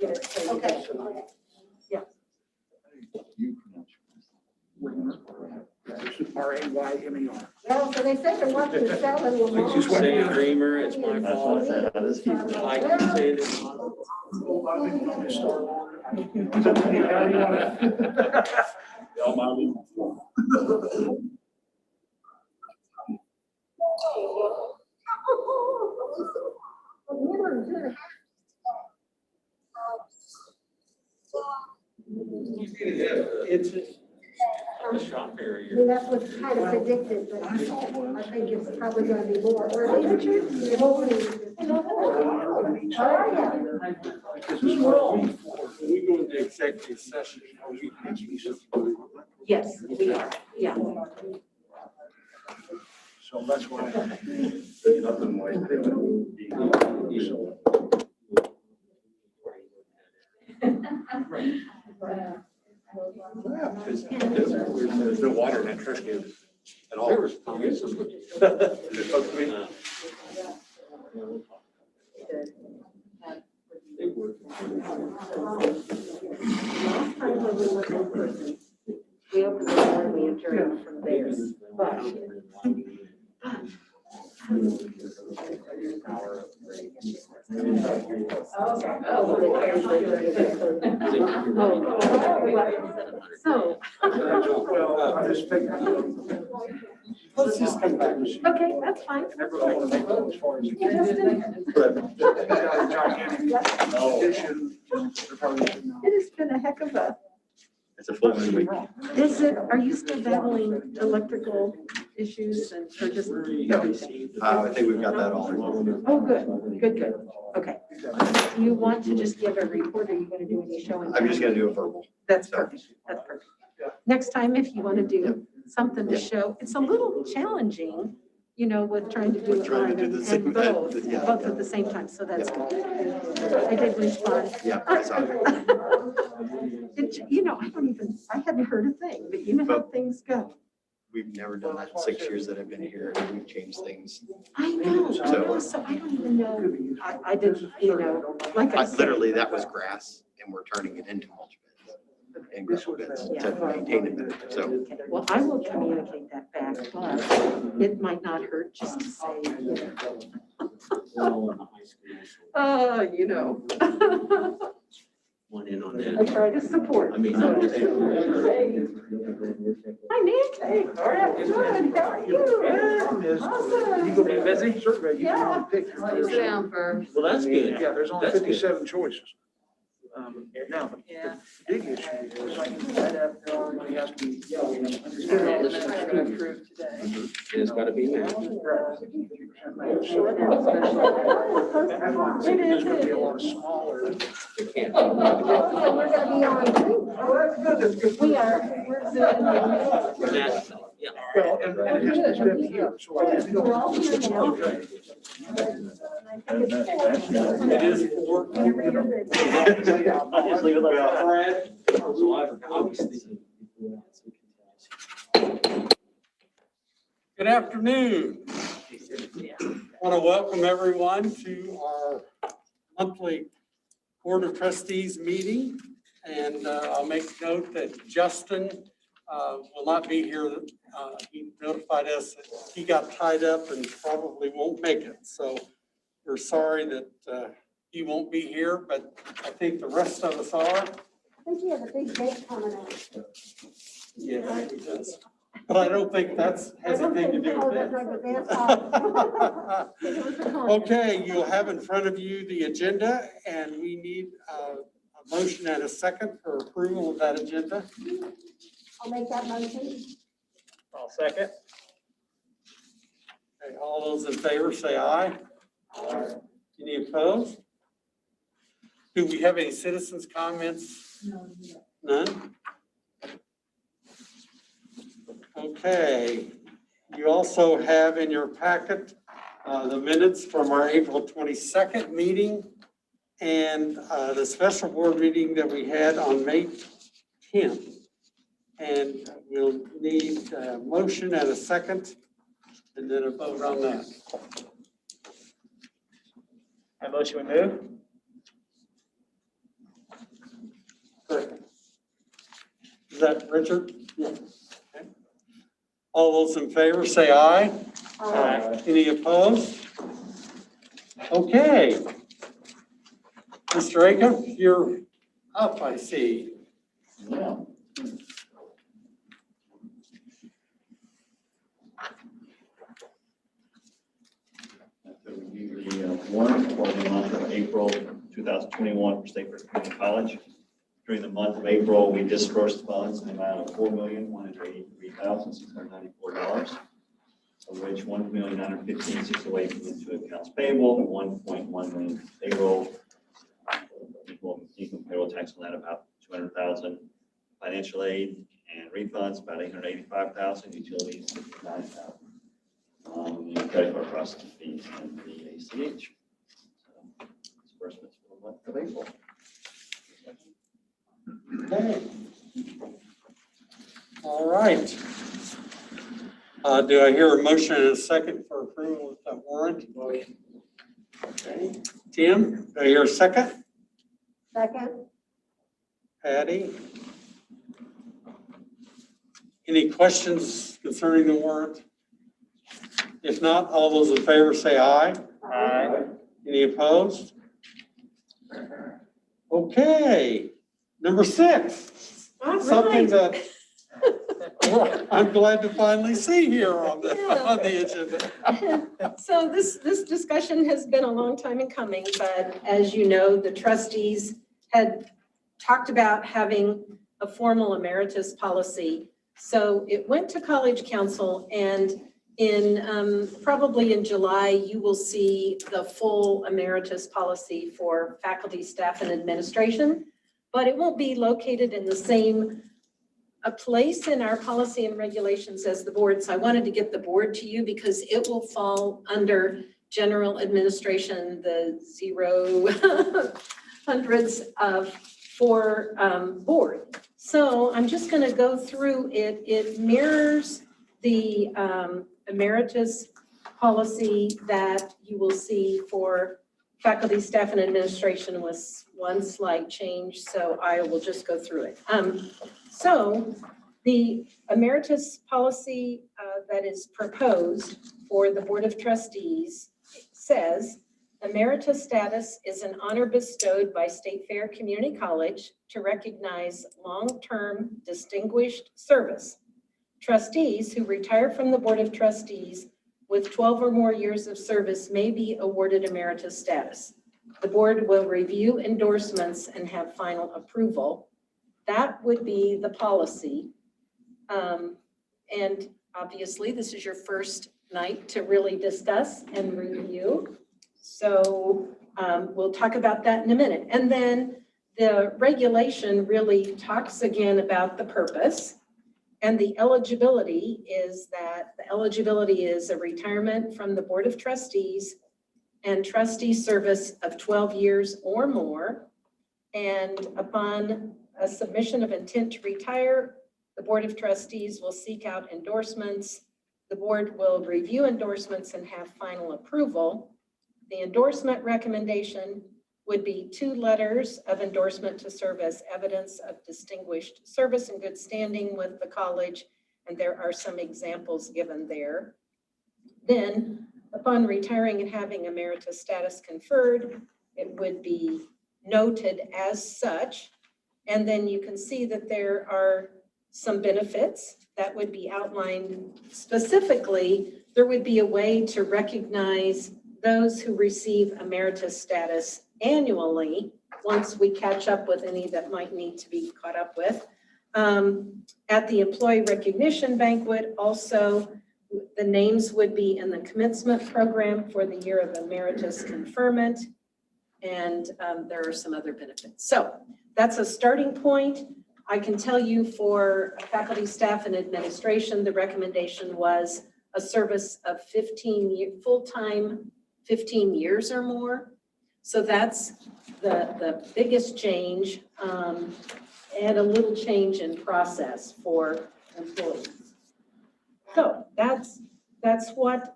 Okay. Yeah. R-A-Y-M-E-R. Well, so they said they want to sell in Lamar. Say Dreamer, it's my fault. I can say it. It's a shop I area. mean, that's what's kind of predicted, but I think it's probably gonna be more. Or Richard, you're hoping. Oh, yeah. We go into executive session. Yes, we are, yeah. So that's why. There's no water in that trash can at all. There was probably some. They were. Last time when we were in person, we opened the door and we adjourned from there, but. So. Well, I just think. Let's just come back. Okay, that's fine. Never want to make it as far as. Hey, Justin. It has been a heck of a, It's a full week. is it, are you still battling electrical issues and, or just? I think we've got that all. Oh, good, good, good. Okay. You want to just give a report, or are you going to do any showing? I'm just gonna do a verbal. That's perfect, that's perfect. Next time, if you want to do something to show, it's a little challenging, you know, with trying to do it Trying to live do the and same- both, yeah. both at the same time, so that's good. I did respond. Yeah, I saw it. You know, I hadn't heard a thing, but you know how things go. We've never done that in 6 years that I've been here. We've changed things. I know, so I don't even know, I didn't, you know, like I said. Literally, that was grass and we're turning it into mulch beds and gravel beds to maintain it better. So Okay, well, I will communicate that back, but it might not hurt just to say, you know. You know. One in on I that. try to support. I mean, Hi, Nick. Hey, good. How are you? Awesome. You gonna be busy? Certainly. Yeah. Sit down first. Well, that's good. Yeah, there's only That's good. 57 choices. Now, the big issue is we have to be. It's gotta be there. There's gonna be a lot of smaller. It can't. So we're gonna be on. We are. We're Zoom. That's, yeah. Well, and it has to be here, so I we We're all here now. don't. It is for. I'll just leave it like that. So I've obviously. Good afternoon. Want to welcome everyone to our monthly Board of Trustees meeting. And I'll make note that Justin will not be here. He notified us that he got tied up and probably won't make it. So we're sorry that he won't be here, but I think the rest of us are. I think you have a big date coming up. Yeah, he does. But I don't think that's has anything to do with it. Okay, you'll have in front of you the agenda, and we need a motion and a second for approval of that agenda. I'll make that motion. I'll second. Okay, all those in favor say aye. Any opposed? Do we have any citizens' comments? None? Okay, you also have in your packet the minutes from our April 22nd meeting and the special board meeting that we had on May 10th. And we'll need a motion and a second and then a vote on that. I motion we move. Is that Richard? Yeah. Okay. All those in favor say aye. Aye. Any opposed? Okay. Mr. Acuff, you're up, I see. Yeah. To review the warrant for the month of April 2021 for State First Community College. During the month of April, we dispersed funds in the amount of $4,183,694, of which $1,915,608 went into accounts payable, and $1.1 million payroll, equal payroll tax on that about $200,000, financial aid and refunds about $885,000, utilities $59,000. Credit card processing fees and the ACH. So, disbursements for the month of April. Okay. All right. Do I hear a motion and a second for approval of that warrant? Okay. Tim, do I hear a second? Second. Patty? Any questions concerning the warrant? If not, all those in favor say aye. Aye. Any opposed? Okay, number 6. All Something right. that I'm glad to finally see here on the agenda. So this discussion has been a long time in coming, but as you know, the trustees had talked about having a formal emeritus policy. So it went to College Council, and probably in July, you will see the full emeritus policy for faculty, staff, and administration, but it won't be located in the same place in our policy and regulations as the board. So I wanted to get the board to you because it will fall under general administration, the 0 for board. So I'm just going to go through it. It mirrors the emeritus policy that you will see for faculty, staff, and administration with one slight change. So I will just go through it. So the emeritus policy that is proposed for the Board of Trustees says, emeritus status is an honor bestowed by State Fair Community College to recognize long-term distinguished service. Trustees who retire from the Board of Trustees with 12 or more years of service may be awarded emeritus status. The board will review endorsements and have final approval. That would be the policy. And obviously, this is your first night to really discuss and review. So we'll talk about that in a minute. And then the regulation really talks again about the purpose. And the eligibility is that the eligibility is a retirement from the Board of Trustees and trustee service of 12 years or more. And upon a submission of intent to retire, the Board of Trustees will seek out endorsements. The board will review endorsements and have final approval. The endorsement recommendation would be 2 letters of endorsement to serve as evidence of distinguished service and good standing with the college, and there are some examples given there. Then, upon retiring and having emeritus status conferred, it would be noted as such, and then you can see that there are some benefits that would be outlined. Specifically, there would be a way to recognize those who receive emeritus status annually, once we catch up with any that might need to be caught up with. At the employee recognition banquet, also, the names would be in the commencement program for the year of emeritus conferment, and there are some other benefits. So that's a starting point. I can tell you for faculty, staff, and administration, the recommendation was a service of 15 full-time, 15 years or more. So that's the biggest change, and a little change in process for employees. So that's what,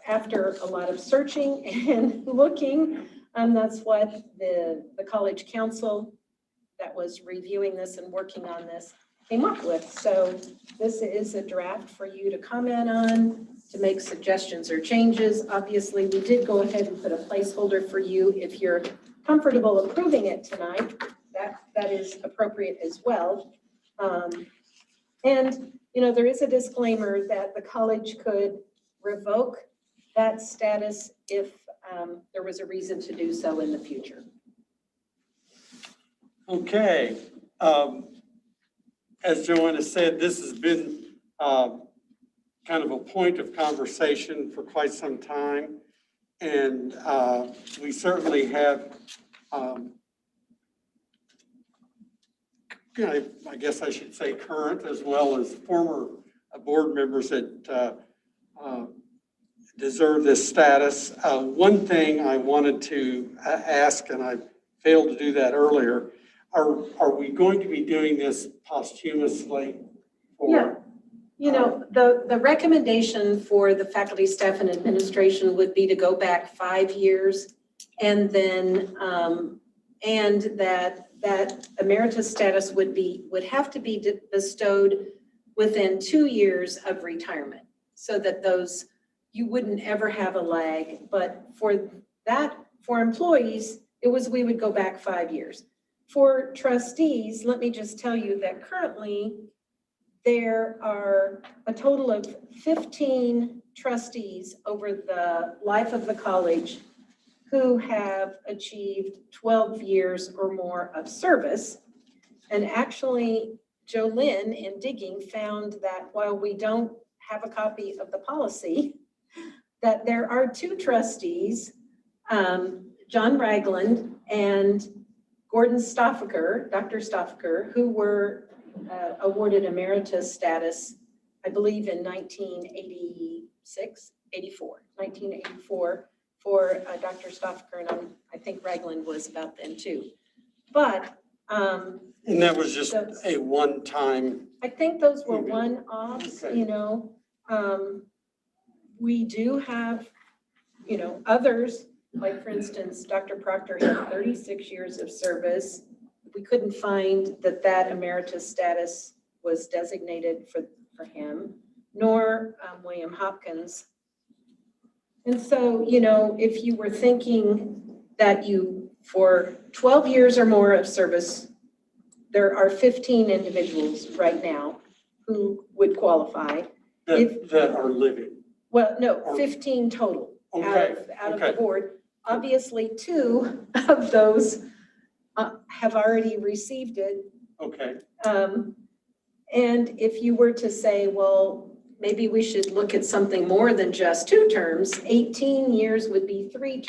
after a lot of searching and looking, that's what the College Council that was reviewing this and working on this came up with. So this is a draft for you to comment on, to make suggestions or changes. Obviously, we did go ahead and put a placeholder for you. If you're comfortable approving it tonight, that is appropriate as well. And, you know, there is a disclaimer that the college could revoke that status if there was a reason to do so in the future. Okay. As Joanna said, this has been kind of a point of conversation for quite some time. And we certainly have, I guess I should say current as well as former board members that deserve this status. One thing I wanted to ask, and I failed to do that earlier, are we going to be doing this posthumously? Yeah. You know, the recommendation for the faculty, staff, and administration would be to go back 5 years, and then, and that emeritus status would have to be bestowed within 2 years of retirement, so that those, you wouldn't ever have a lag. But for employees, we would go back 5 years. For trustees, let me just tell you that currently there are a total of 15 trustees over the life of the college who have achieved 12 years or more of service. And actually, Jolynn, in digging, found that while we don't have a copy of the policy, that there are 2 trustees, John Ragland and Gordon Stoffaker, Dr. Stoffaker, who were awarded emeritus status, I believe in 1984 for Dr. Stoffaker, and I think Ragland was about then too. But And that was just a one-time. I think those were one-offs, Okay. you know. We do have, you know, others, like for instance, Dr. Proctor had 36 years of service. We couldn't find that emeritus status was designated for him, nor William Hopkins. And so, you know, if you were thinking that for 12 years or more of service, there are 15 individuals right now who would qualify. That are living. Well, no, 15 total out of the board. Obviously, 2 of those have already received it. Okay. And if you were to say, well, maybe we should look at something more than just 2 terms, 18 years would be 3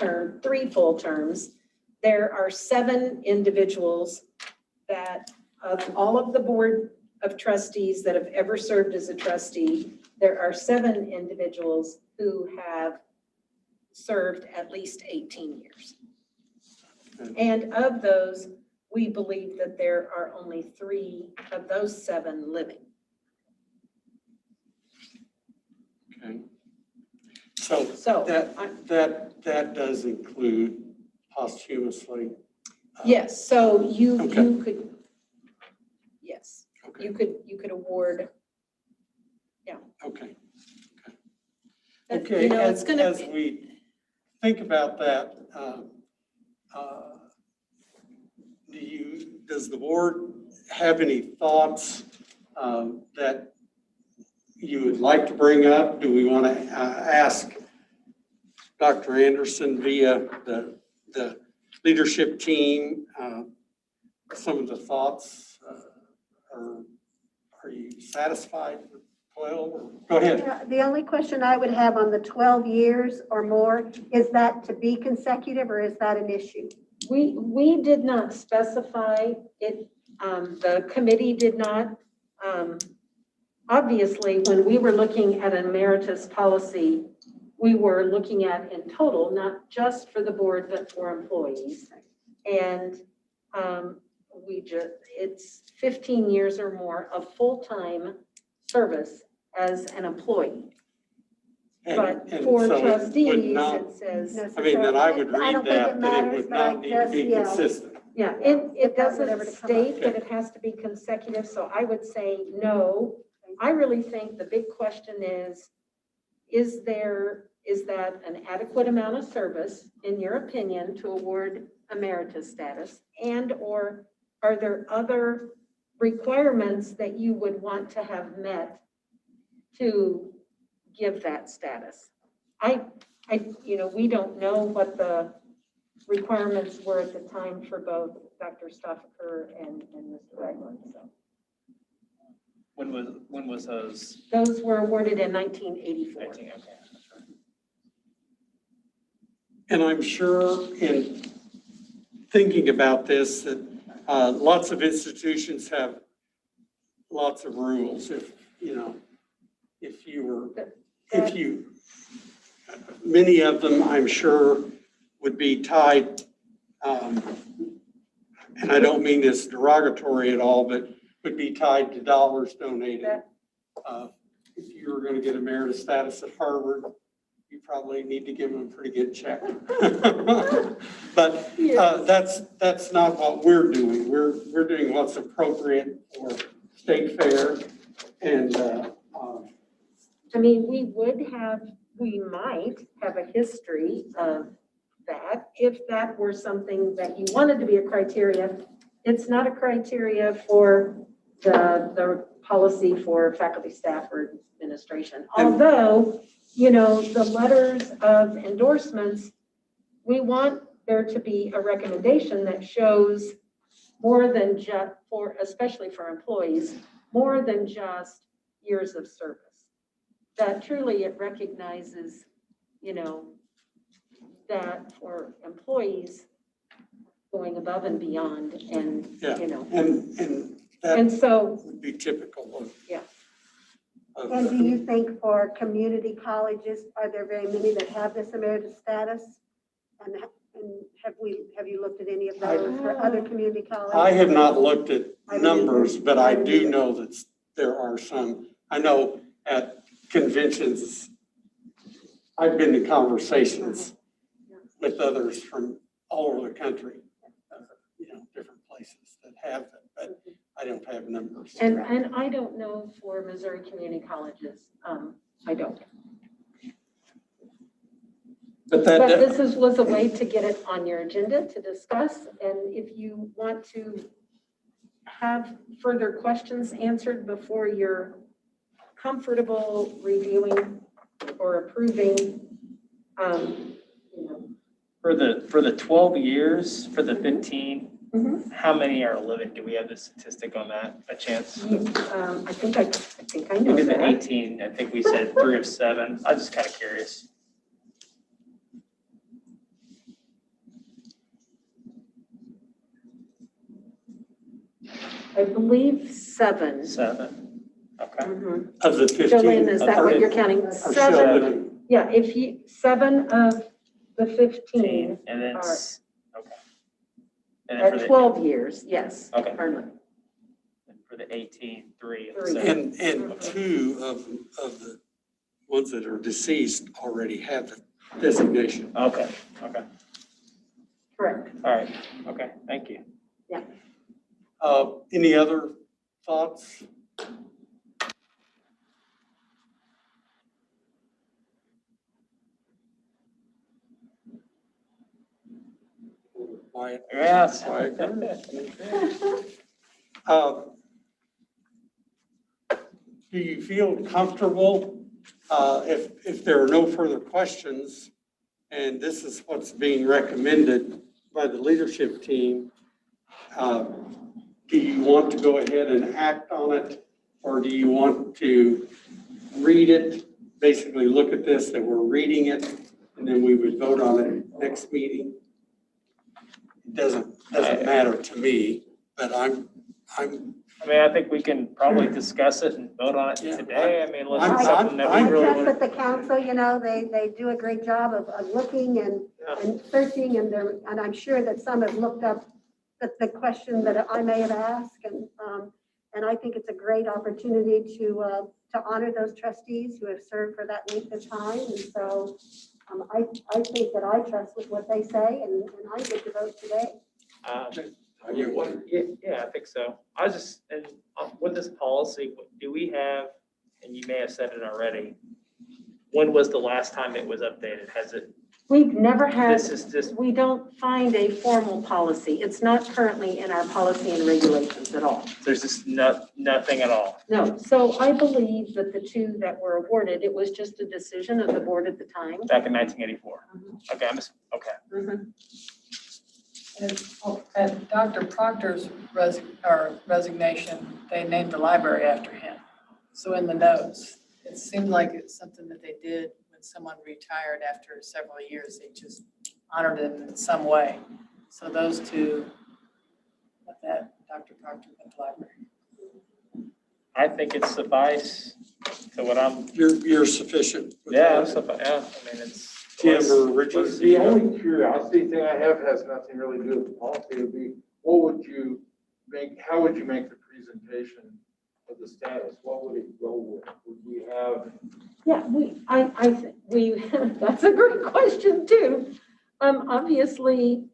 full terms. There are 7 individuals that, of all of the board of trustees that have ever served as a trustee, there are 7 individuals who have served at least 18 years. And of those, we believe that there are only 3 of those 7 living. Okay. So that does include posthumously. Yes, so you could, yes, Okay. you could award. Okay. Okay, you know, it's gonna as we think about that, does the board have any thoughts that you would like to bring up? Do we want to ask Dr. Anderson via the leadership team some of the thoughts? Or are you satisfied with 12? Or, go ahead. The only question I would have on the 12 years or more, is that to be consecutive or is that an issue? We did not specify it. The committee did not. Obviously, when we were looking at emeritus policy, we were looking at in total, not just for the board, but for employees. And it's 15 years or more of full-time service as an employee. But for so trustees, not, it says, I mean, then I would I read don't think that, it that it matters, would but I not need to guess, be yeah. consistent. Yeah, If it that would ever doesn't come up. state that it has to be consecutive, so I would say no. I really think the big question is that an adequate amount of service, in your opinion, to award emeritus status? And/or are there other requirements that you would want to have met to give that status? We don't know what the requirements were at the time for both Dr. Stoffaker and Mr. Ragland, so. When was those? Those were awarded in 1984. 19, okay. And I'm sure in thinking about this, that lots of institutions have lots of rules. Many of them, I'm sure, would be tied, and I don't mean this derogatory at all, but would be tied to dollars donated. If you were going to get emeritus status at Harvard, you probably need to give them a pretty good check. But that's not what we're doing. We're doing what's appropriate for state fair. And we might have a history of that if that were something that you wanted to be a criteria. It's not a criteria for the policy for faculty, staff, or administration. Although, the letters of endorsements, we want there to be a recommendation that shows more than just especially for employees, more than just years of service. That truly it recognizes, that for employees going above and beyond and, and and that so, would be typical of. Yeah. And do you think for community colleges, are there very many that have this emeritus status? And have you looked at any of those for other community colleges? I have not looked at numbers, but I do know that there are some. I know at conventions, I've been to conversations with others from all over the country, different places that have them, but I don't have numbers. and I don't know for Missouri community colleges, I don't. But But this was a way to get it on your agenda to discuss, and if you want to have further questions answered before you're comfortable reviewing or approving, For the 12 years, for the 15, Mhm. how many are living? Do we have the statistic on that, a chance? I think I know Maybe the that. 18, I think we said 3 of 7. I was just kind of curious. I believe 7. 7, okay. Mhm. of the 15. Jolene, is that what you're counting? Are 7? still living. Yeah, 7 of the 15 And then, are okay. And then for at the 12 years, yes. Okay. Are not. For the 18, 3 of Three. 7. And 2 of the ones that are deceased already have the designation. Okay. Correct. All right. Okay. Thank you. Any other thoughts? Quiet. Yes. Quiet. Do you feel comfortable, if there are no further questions, and this is what's being recommended by the leadership team, do you want to go ahead and act on it, or do you want to read it, basically look at this, that we're reading it, and then we would vote on it next meeting? It doesn't matter to me, but I think we can probably discuss it and vote on it Yeah, today. Unless I'm- it's something that we I really trust want. that the council, they do a great job of looking and searching, and I'm sure that some have looked up the question that I may have asked, and I think it's a great opportunity to honor those trustees who have served for that length of time, and so I think that I trust with what they say, and I get to vote today. Yeah, I think so. I was just, and with this policy, do we have, and you may have said it already, when was the last time it was updated? Has it, We've never had, this is just, we don't find a formal policy. It's not currently in our policy and regulations at all. there's just nothing at all? No, so I believe that the two that were awarded, it was just a decision of the board at the time. Back in 1984? Okay, okay. At Dr. Proctor's resignation, they named the library after him. So in the notes, it seemed like it's something that they did when someone retired after several years. They just honored him in some way. So those two, with that, Dr. Proctor went to the library. I think it's suffice to what I'm, You're sufficient. with yeah, that. I mean, it's. Tim or Richard? The only curiosity thing I have has nothing really to do with the policy. It would be, what would you make, how would you make the presentation of the status? What would it go with? Would we have? Yeah, that's a great question too. Obviously,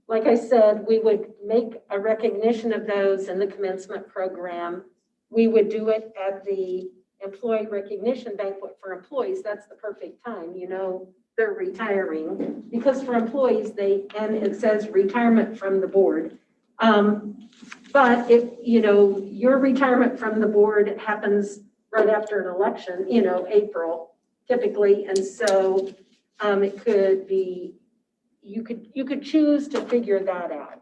like I said, we would make a recognition of those in the commencement program. We would do it at the employee recognition banquet for employees. That's the perfect time, you know, they're retiring, because for employees, and it says retirement from the board. But if, you know, your retirement from the board happens right after an election, you know, April typically. And so it could be, you could choose to figure that out.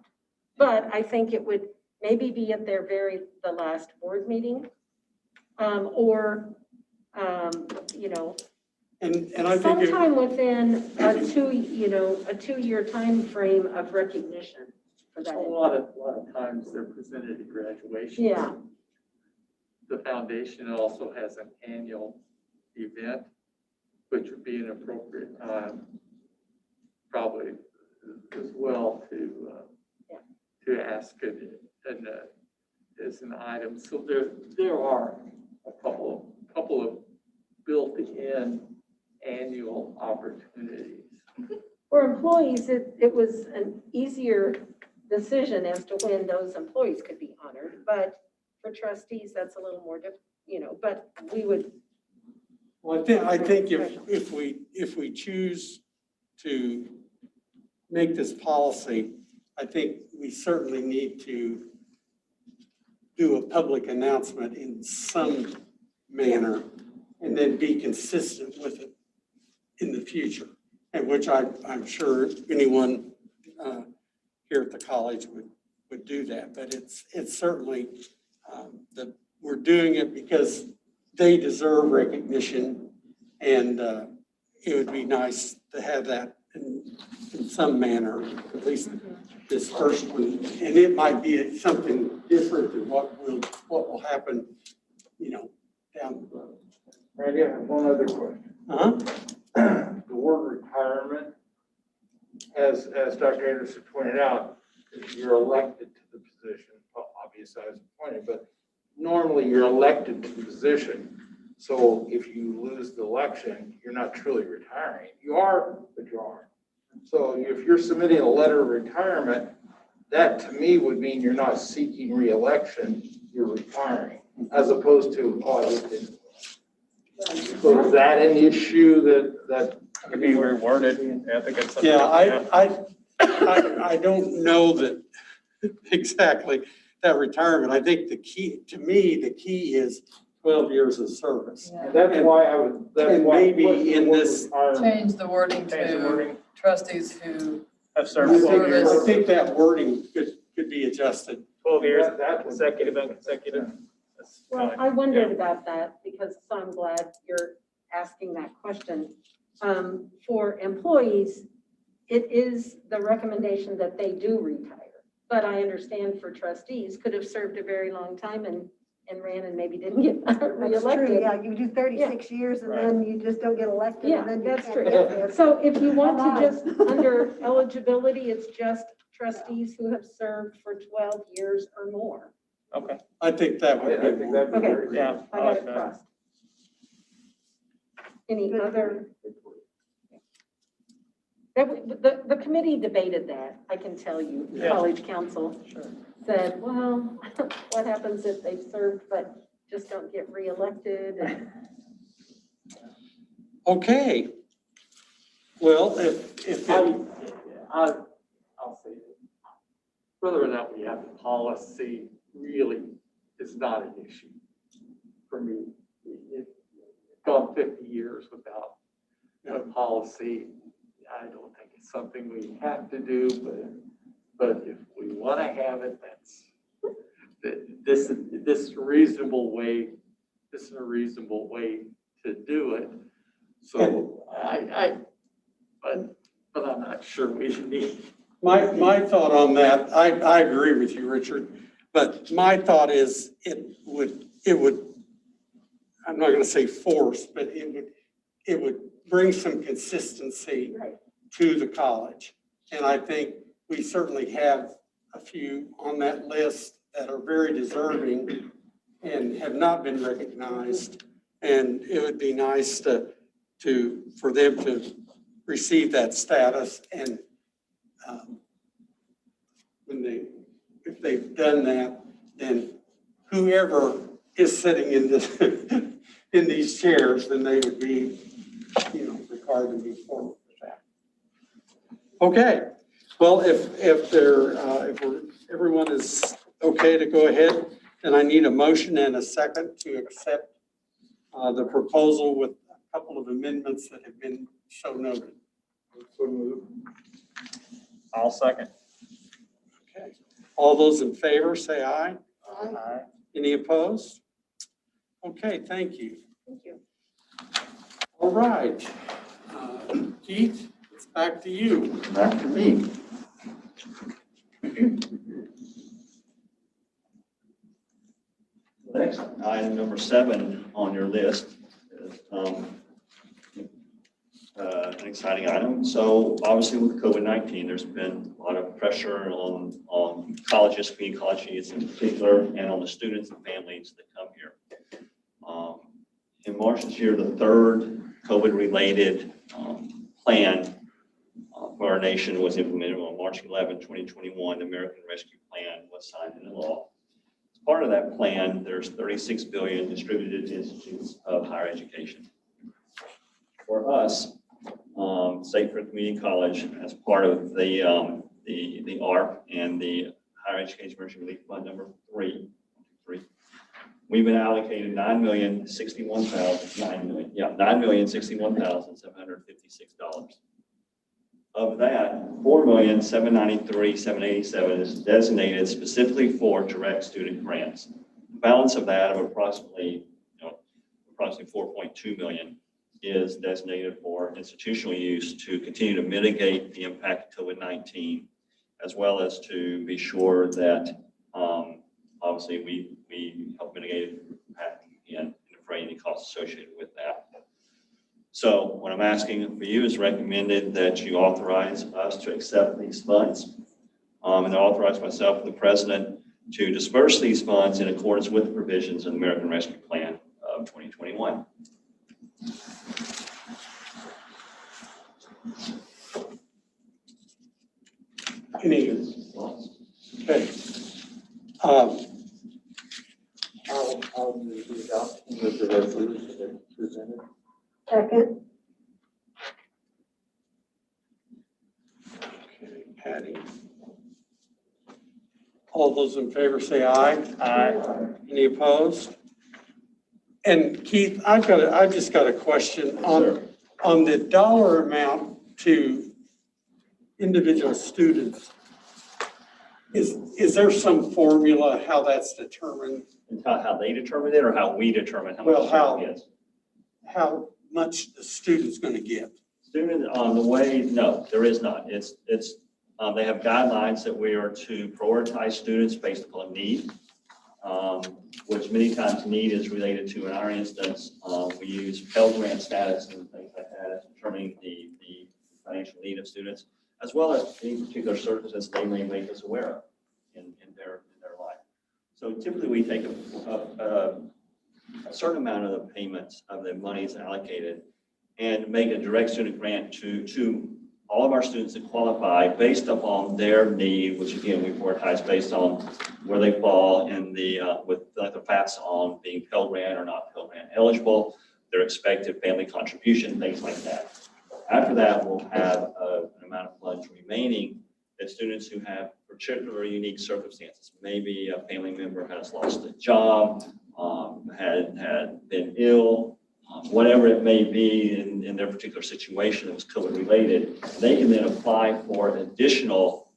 But I think it would maybe be at the last board meeting, or, you know, And I think sometime within a 2-year time frame of recognition for A that. lot of times they're presented at graduation. Yeah, The foundation also has an annual event, which would be an appropriate time, probably as well to ask it as an item. So there are a couple of built-in annual opportunities. for employees, it was an easier decision as to when those employees could be honored, but for trustees, that's a little more difficult, but we would. Well, I think if we choose to make this policy, I think we certainly need to do a public announcement in some manner and then be consistent with it in the future, and which I'm sure anyone here at the college would do that. But it's certainly that we're doing it because they deserve recognition, and it would be nice to have that in some manner, at least this first one. And it might be something different than what will happen, down the road. Randy, I have one other question. The word retirement, as Dr. Anderson pointed out, you're elected to the position. Obviously, I was appointed, but normally you're elected to the position. So if you lose the election, you're not truly retiring. You are, but you aren't. So if you're submitting a letter of retirement, that to me would mean you're not seeking re-election, you're retiring, as opposed to, I just didn't. So is that an issue that Could be reworded. Yeah, I think it's something. Yeah, I don't know that exactly that retirement. I think the key is 12 years of service. Yeah. that's why I was, that's And why. maybe what's the in word this- retirement? Change the wording Change the to wording. trustees who, Have served 12 years. I think that wording could be adjusted. 12 years, That would- consecutive, unconsecutive. That's Well, fine. I wondered about that because, so I'm glad you're asking that question. For employees, it is the recommendation that they do retire. But I understand for trustees, could have served a very long time and ran and maybe didn't get That's true, reelected. yeah, you do 36 years and then you just don't get elected. Yeah, and then you that's can't true. get there. So if you want Come to on. just, under eligibility, it's just trustees who have served for 12 years or more. Okay, I think that I would be think that'd be Okay. very. yeah. I I got like it that. crossed. Any other? The committee debated that, I can tell you. The Yeah. College Council Sure. said, well, what happens if they've served but just don't get reelected? Okay. Well, if it, I'll say it. Whether or not we have the policy really is not an issue for me. It's gone 50 years without a policy. I don't think it's something we have to do, but if we want to have it, this is a reasonable way. This is a reasonable way to do it. So but I'm not sure we need. my thought on that, I agree with you, Richard, but my thought is it would, I'm not gonna say force, but it would bring some consistency Right. to the college. And I think we certainly have a few on that list that are very deserving and have not been recognized. And it would be nice for them to receive that status. And if they've done that, then whoever is sitting in this, in these chairs, then they would be, required to move forward with that. Okay, well, if everyone is okay to go ahead, then I need a motion and a second to accept the proposal with a couple of amendments that have been so noted. So moved. I'll second. Okay, all those in favor, say aye. Aye. Any opposed? Okay, thank you. Thank you. All right. Keith, it's back to you. Back to me. Next, item number 7 on your list is an exciting item. So obviously with COVID-19, there's been a lot of pressure on colleges, community colleges in particular, and on the students and families that come here. In March this year, the third COVID-related plan for our nation was implemented on March 11, 2021. The American Rescue Plan was signed into law. As part of that plan, there's $36 billion distributed to institutes of higher education. For us, State for Community College, as part of the ARP and the Higher Education Emergency Relief Fund number 3, we've been allocated $9,061,756. Of that, $4,793,787 is designated specifically for direct student grants. The balance of that, of approximately 4.2 million, is designated for institutional use to continue to mitigate the impact of COVID-19, as well as to be sure that obviously we help mitigate the impact and defray any costs associated with that. So what I'm asking for you is recommended that you authorize us to accept these funds and authorize myself and the president to disperse these funds in accordance with the provisions of the American Rescue Plan of 2021. Any, okay. I'll move the adoption of the resolution that's presented. Second, Okay, Patty. All those in favor say aye. Aye. Any opposed? And Keith, I've just got a question on the dollar amount to individual students. Is there some formula how that's determined? How they determine it, or how we determine how much Well, the how- student gets? How much the student's going to get? Student on the way, no, there is not. It's they have guidelines that we are to prioritize students based upon need, which many times need is related to, in our instance, we use Pell Grant status and things like that as determining the financial need of students, as well as any particular services they may make us aware of in their life. So typically we take a certain amount of the payments of the monies allocated and make a direct student grant to all of our students that qualify based upon their need, which again, we prioritize based on where they fall in the, with the facts on being Pell Grant or not Pell Grant eligible, their expected family contribution, things like that. After that, we'll have an amount of funds remaining that students who have particular unique circumstances, maybe a family member has lost a job, had been ill, whatever it may be in their particular situation that was COVID related, they can then apply for additional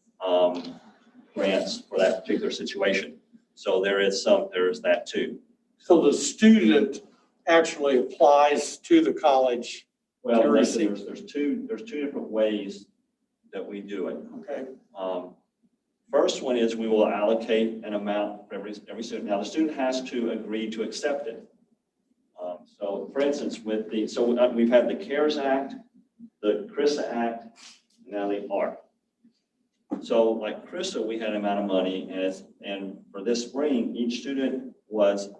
grants for that particular situation. So there's that too. So the student actually applies to the college. Well, to there's receive- two different ways that we do it. Okay, First one is we will allocate an amount for every student. Now the student has to agree to accept it. So for instance, we've had the CARES Act, the CRISA Act, and now the ARP. So like CRISA, we had an amount of money, and for this spring, each student was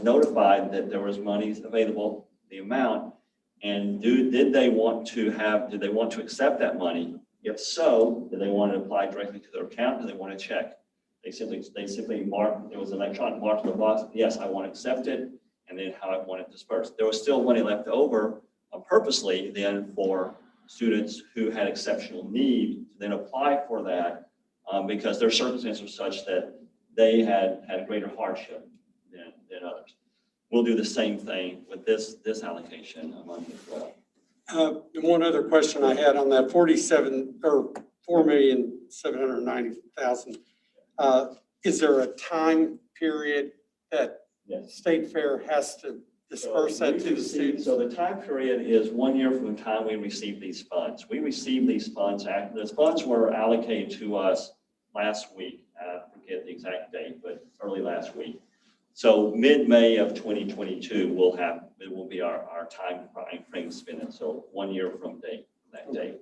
notified that there was money available, the amount, and did they want to accept that money? If so, did they want to apply directly to their account? Do they want to check? They simply marked, there was an electronic mark in the box, yes, I want to accept it, and then how I want it dispersed. There was still money left over purposely then for students who had exceptional need to then apply for that because their circumstances were such that they had greater hardship than others. We'll do the same thing with this allocation among as well. And one other question I had on that 4,790,000. Is there a time period that Yes. State Fair has to disperse that to the students? So the time period is 1 year from the time we receive these funds. We received these funds, the funds were allocated to us last week. I forget the exact date, but early last week. So mid-May of 2022, it will be our time frame spending. So 1 year from that date.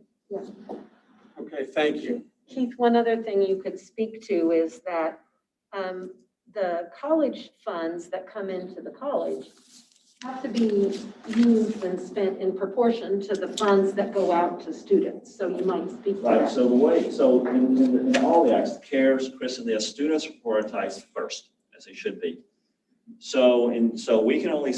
Okay, thank you. Keith, one other thing you could speak to is that the college funds that come into the college have to be used and spent in proportion to the funds that go out to students. So you might speak to Right, that. so in all the acts, CARES, CRIS, and the students are prioritized first, as they should be. So we can only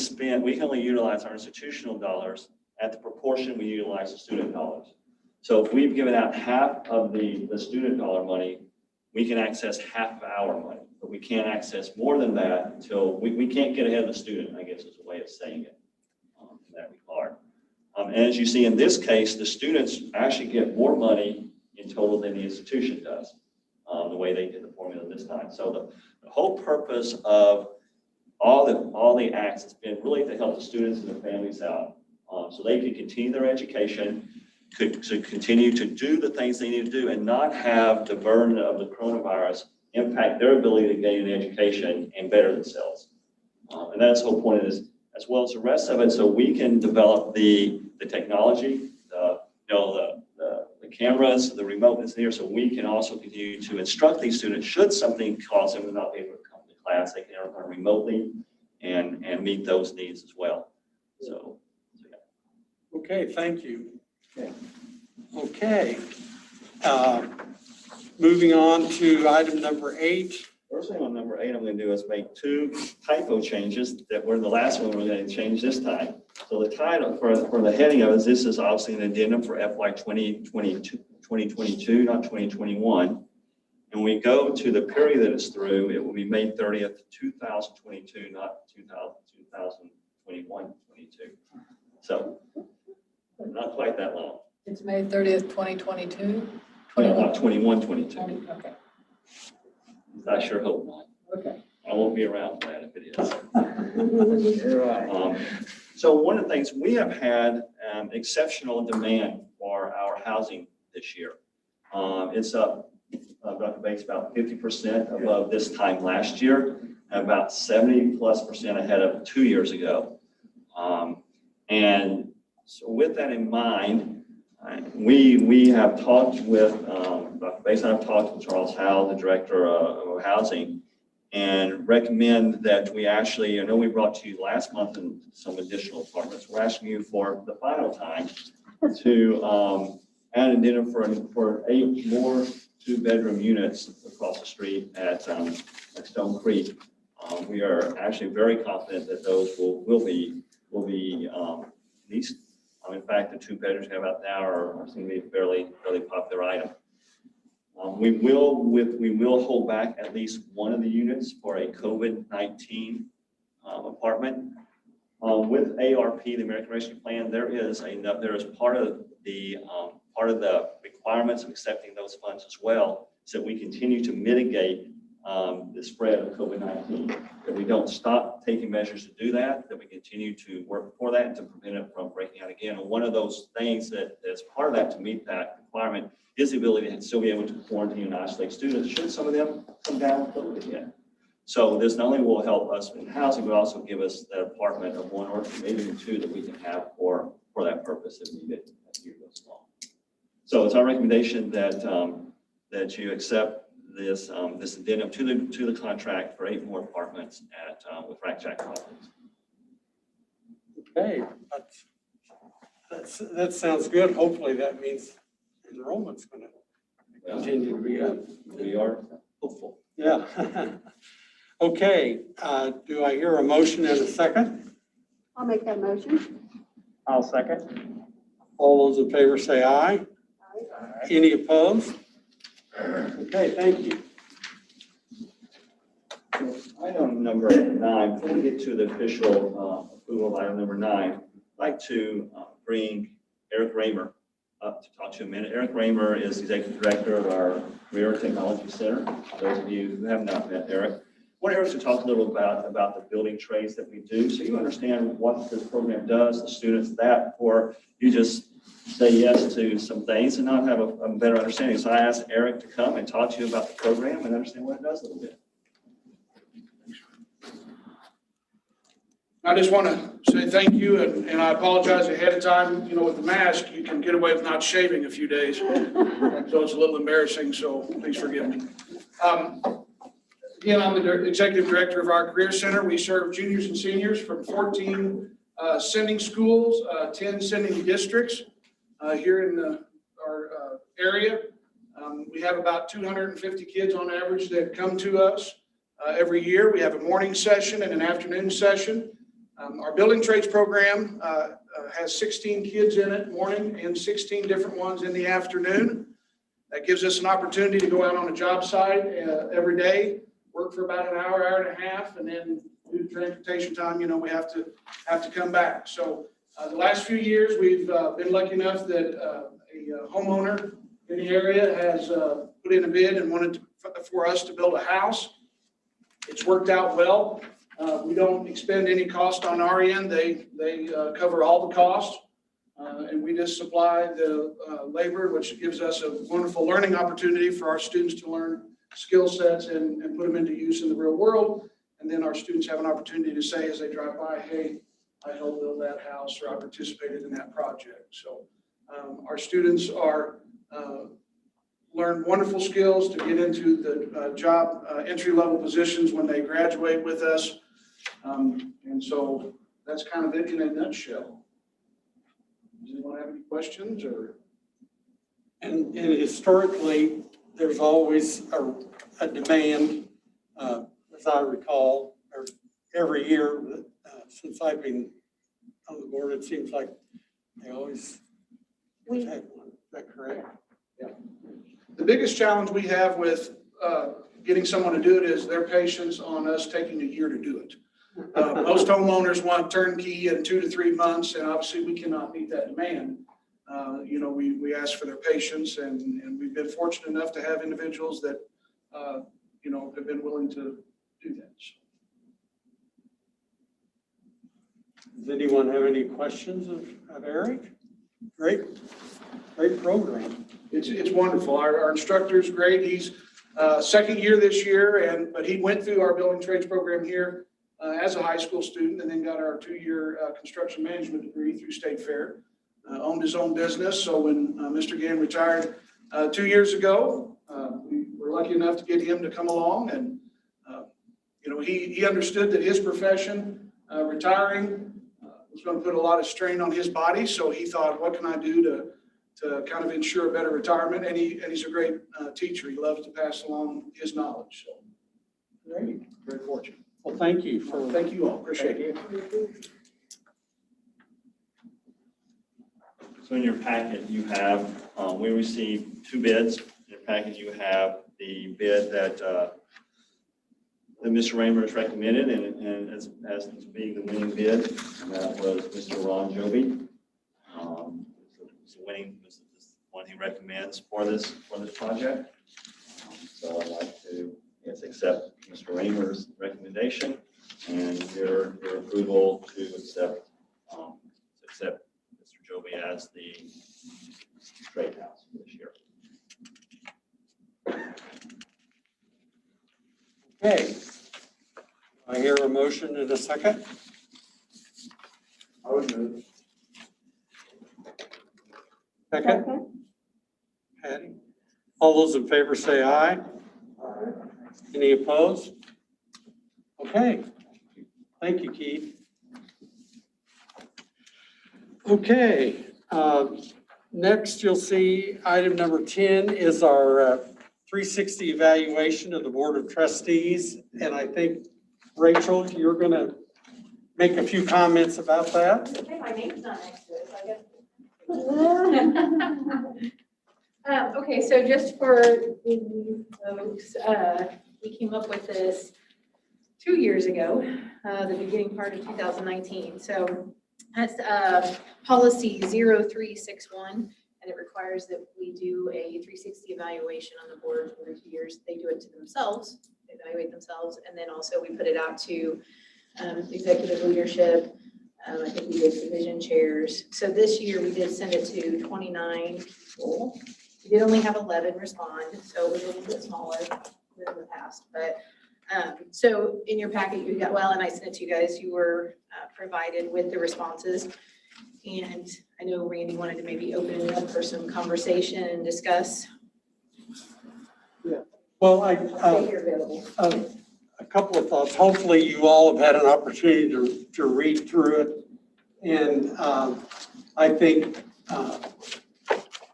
utilize our institutional dollars at the proportion we utilize the student dollars. So if we've given out half of the student dollar money, we can access half of our money, but we can't access more than that until we can't get ahead of the student, I guess is a way of saying it in that regard. And as you see in this case, the students actually get more money in total than the institution does, the way they did the formula this time. So the whole purpose of all the acts has been really to help the students and their families out so they can continue their education, to continue to do the things they need to do and not have the burden of the coronavirus impact their ability to gain an education and better themselves. And that's the whole point is, as well as the rest of it, so we can develop the technology, the cameras, the remoteness here, so we can also continue to instruct these students should something cause them to not be able to come to class, they can learn remotely and meet those needs as well. So yeah. Okay, thank you. Okay. Moving on to item number 8. First thing on number 8 I'm going to do is make 2 typo changes that were in the last one we're going to change this time. So the title for the heading of it, this is obviously an addendum for FY 2022, not 2021. And we go to the period that it's through, it will be May 30th, 2022, not 2021, 22. So not quite that long. It's May 30th, 2022? No, not 21, 22. Okay. I sure hope not. Okay. I won't be around for that if it is. So one of the things, we have had exceptional demand for our housing this year. It's up, Dr. Bates, about 50% above this time last year, and about 70+% ahead of 2 years ago. And so with that in mind, we have talked with, Dr. Bates and I have talked with Charles Howell, the Director of Housing, and recommend that we actually, I know we brought to you last month in some additional apartments, we're asking you for the final time to and dinner for 8 more 2-bedroom units across the street at Stone Creek. We are actually very confident that those will be leased. In fact, the 2 bedrooms we have out now are seem to be a fairly popular item. We will hold back at least one of the units for a COVID-19 apartment. With ARP, the American Rescue Plan, there is part of the requirements of accepting those funds as well, so that we continue to mitigate the spread of COVID-19. That we don't stop taking measures to do that, that we continue to work for that and to prevent it from breaking out again. And one of those things that's part of that to meet that requirement is the ability to still be able to quarantine and isolate students should some of them come down with COVID again. So this not only will help us in housing, but also give us that apartment of 1 or maybe even 2 that we can have for that purpose if needed as the year goes along. So it's our recommendation that you accept this addendum to the contract for 8 more apartments with Rack Jack Properties. Okay, that sounds good. Hopefully that means enrollment's going to continue to be up. We are hopeful. Yeah. Okay, do I hear a motion and a second? I'll make that motion. I'll second. All those in favor say aye. Any opposed? Okay, thank you. Item number 9, before we get to the official approval of item number 9, I'd like to bring Eric Raymer up to talk to you a minute. Eric Raymer is Executive Director of our Career Technology Center. For those of you who have not met Eric, I want Eric to talk a little about the building trades that we do, so you understand what this program does, the students that, or you just say yes to some things and not have a better understanding. So I asked Eric to come and talk to you about the program and understand what it does a little bit. I just want to say thank you, and I apologize ahead of time. You know, with the mask, you can get away with not shaving a few days. So it's a little embarrassing, so please forgive me. Again, I'm the Executive Director of our Career Center. We serve juniors and seniors from 14 sending schools, 10 sending districts here in our area. We have about 250 kids on average that come to us every year. We have a morning session and an afternoon session. Our building trades program has 16 kids in it morning and 16 different ones in the afternoon. That gives us an opportunity to go out on a job site every day, work for about an hour, hour and a half, and then due to transportation time, you know, we have to come back. So the last few years, we've been lucky enough that a homeowner in the area has put in a bid and wanted for us to build a house. It's worked out well. We don't expend any cost on our end. They cover all the costs, and we just supply the labor, which gives us a wonderful learning opportunity for our students to learn skill sets and put them into use in the real world. And then our students have an opportunity to say as they drive by, hey, I helped build that house, or I participated in that project. So our students are learn wonderful skills to get into the job entry-level positions when they graduate with us. And so that's kind of it in a nutshell. Does anyone have any questions or? And historically, there's always a demand, as I recall, or every year since I've been on the board, it seems like they always have one. Is that correct? Yeah. The biggest challenge we have with getting someone to do it is their patience on us taking a year to do it. Most homeowners want turnkey in 2 to 3 months, and obviously we cannot meet that demand. You know, we ask for their patience, and we've been fortunate enough to have individuals that, you know, have been willing to do that. Does anyone have any questions of Eric? Great program. It's wonderful. Our instructor's great. He's second year this year, but he went through our building trades program here as a high school student, and then got our 2-year construction management degree through State Fair. Owned his own business. So when Mr. Gann retired 2 years ago, we were lucky enough to get him to come along, and you know, he understood that his profession, retiring, was going to put a lot of strain on his body. So he thought, what can I do to kind of ensure a better retirement. And he's a great teacher. He loves to pass along his knowledge. So Great. very fortunate. Well, thank you Thank you all. Appreciate it. So in your packet, you have, we received 2 bids. In your packet, you have the bid that Mr. Raymer has recommended and as being the winning bid, and that was Mr. Ron Joby. It's the winning, this is the one he recommends for this project. So I'd like to, accept Mr. Raymer's recommendation and your approval to accept Mr. Joby as the Straight House for this year. Okay. I hear a motion in a second. I would move. Second. Patty. All those in favor say aye. Any opposed? Okay. Thank you, Keith. Okay. Next, you'll see item number 10 is our 360 evaluation of the Board of Trustees. And I think, Rachel, you're going to make a few comments about that. Okay, my name's not next to it, so I guess. Okay, so just for the folks, we came up with this 2 years ago, the beginning part of 2019. So that's policy 0361, and it requires that we do a 360 evaluation on the board every 2 years. They do it to themselves, they evaluate themselves, and then also we put it out to executive leadership. I think we did division chairs. So this year we did send it to 29 people. We did only have 11 respond, so it was a little bit smaller than in the past. But so in your packet, you got, well, and I sent it to you guys, you were provided with the responses. And I know Randy wanted to maybe open it up for some conversation and discuss. Yeah. Well, Stay here available. a couple of thoughts. Hopefully you all have had an opportunity to read through it. And I think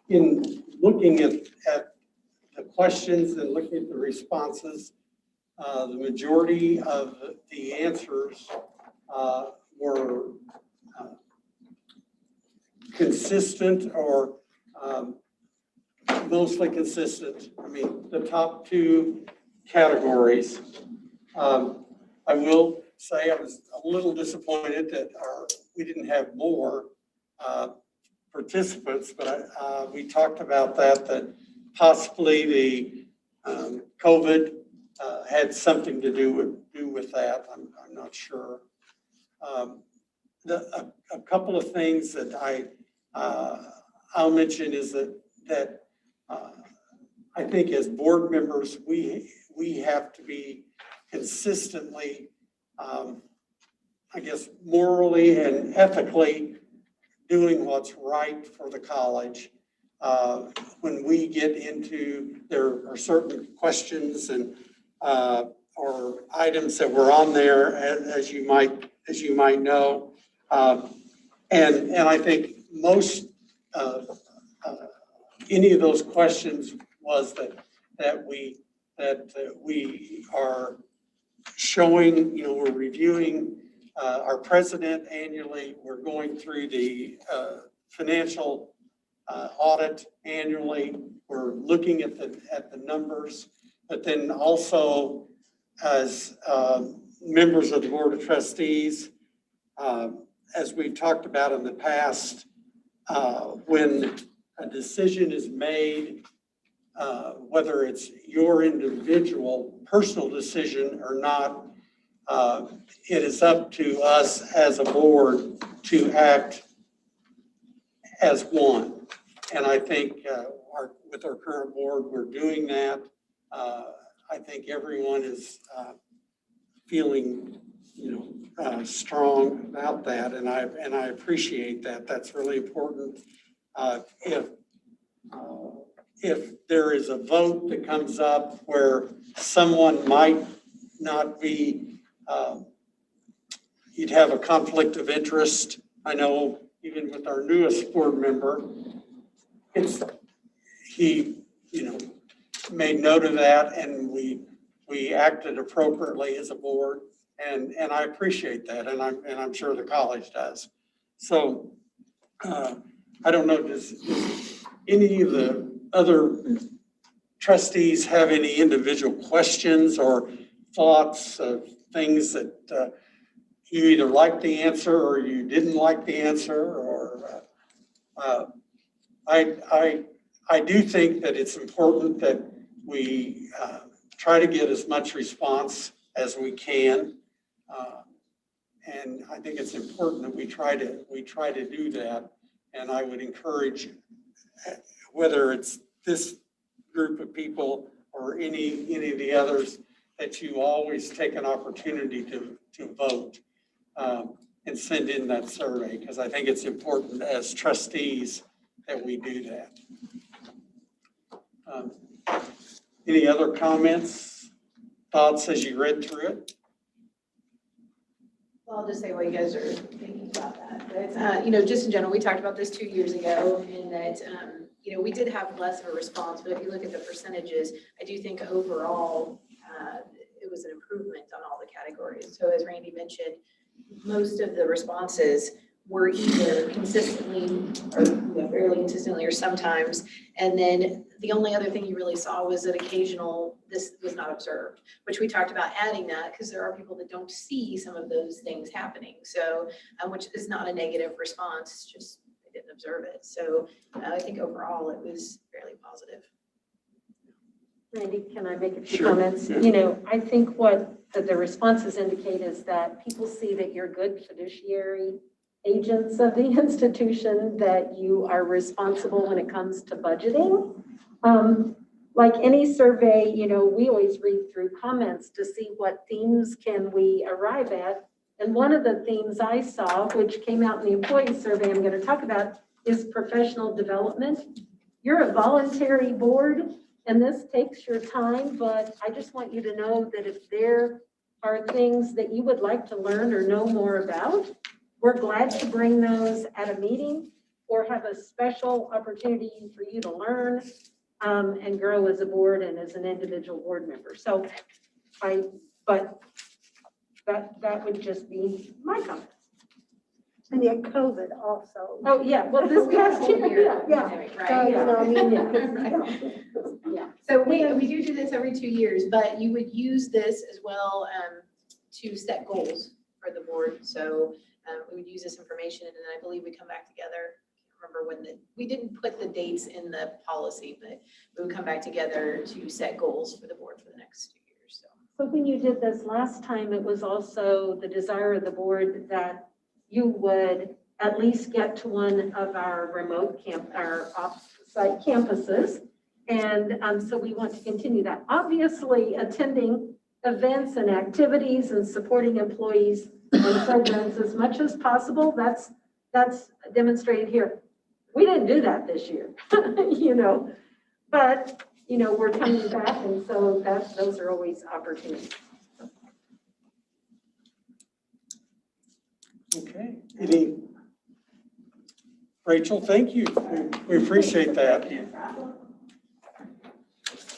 in looking at the questions and looking at the responses, the majority of the answers were consistent or mostly consistent. I mean, the top 2 categories. I will say I was a little disappointed that we didn't have more participants, but we talked about that possibly the COVID had something to do with that. I'm not sure. A couple of things that I'll mention is that I think as board members, we have to be consistently, I guess, morally and ethically doing what's right for the college. When we get into, there are certain questions and or items that were on there, as you might know, and I think most any of those questions was that we are showing, we're reviewing our president annually. We're going through the financial audit annually. We're looking at the numbers, but then also as members of the Board of Trustees, as we've talked about in the past, when a decision is made, whether it's your individual personal decision or not, it is up to us as a board to act as one. And I think with our current board, we're doing that. I think everyone is feeling, strong about that, and I appreciate that. That's really important. If there is a vote that comes up where someone might not be, you'd have a conflict of interest. I know even with our newest board member, he, made note of that, and we acted appropriately as a board, and I appreciate that, and I'm sure the college does. So, I don't know, does any of the other trustees have any individual questions or thoughts of things that you either liked the answer or you didn't like the answer, or I do think that it's important that we try to get as much response as we can. And I think it's important that we try to do that. And I would encourage, whether it's this group of people or any of the others, that you always take an opportunity to vote and send in that survey, because I think it's important as trustees that we do that. Any other comments, thoughts as you read through it? Well, I'll just say what you guys are thinking about that. But, just in general, we talked about this 2 years ago, and that, we did have less of a response, but if you look at the percentages, I do think overall, it was an improvement on all the categories. So as Randy mentioned, most of the responses were either consistently or fairly consistently or sometimes. And then the only other thing you really saw was that occasional, this was not observed, which we talked about adding that because there are people that don't see some of those things happening. So, which is not a negative response, just they didn't observe it. So I think overall it was fairly positive. Randy, can I make a few Sure. comments? Yeah. I think what the responses indicate is that people see that you're good fiduciary agents of the institution, that you are responsible when it comes to budgeting. Like any survey, we always read through comments to see what themes can we arrive at. And one of the themes I saw, which came out in the employee survey I'm going to talk about, is professional development. You're a voluntary board, and this takes your time, but I just want you to know that if there are things that you would like to learn or know more about, we're glad to bring those at a meeting or have a special opportunity for you to learn and grow as a board and as an individual board member. So but that would just be my comments. And yet COVID also. Oh, yeah, well, this past year, yeah. Right. So we do this every 2 years, but you would use this as well to set goals for the board. So we would use this information, and then I believe we come back together. I can't remember we didn't put the dates in the policy, but we would come back together to set goals for the board for the next 2 years. So when you did this last time, it was also the desire of the board that you would at least get to one of our remote our off-site campuses. And so we want to continue that. Obviously, attending events and activities and supporting employees and programs as much as possible, that's demonstrated here. We didn't do that this year, but we're coming back, and so those are always opportunities. Okay. Rachel, thank you. We appreciate that.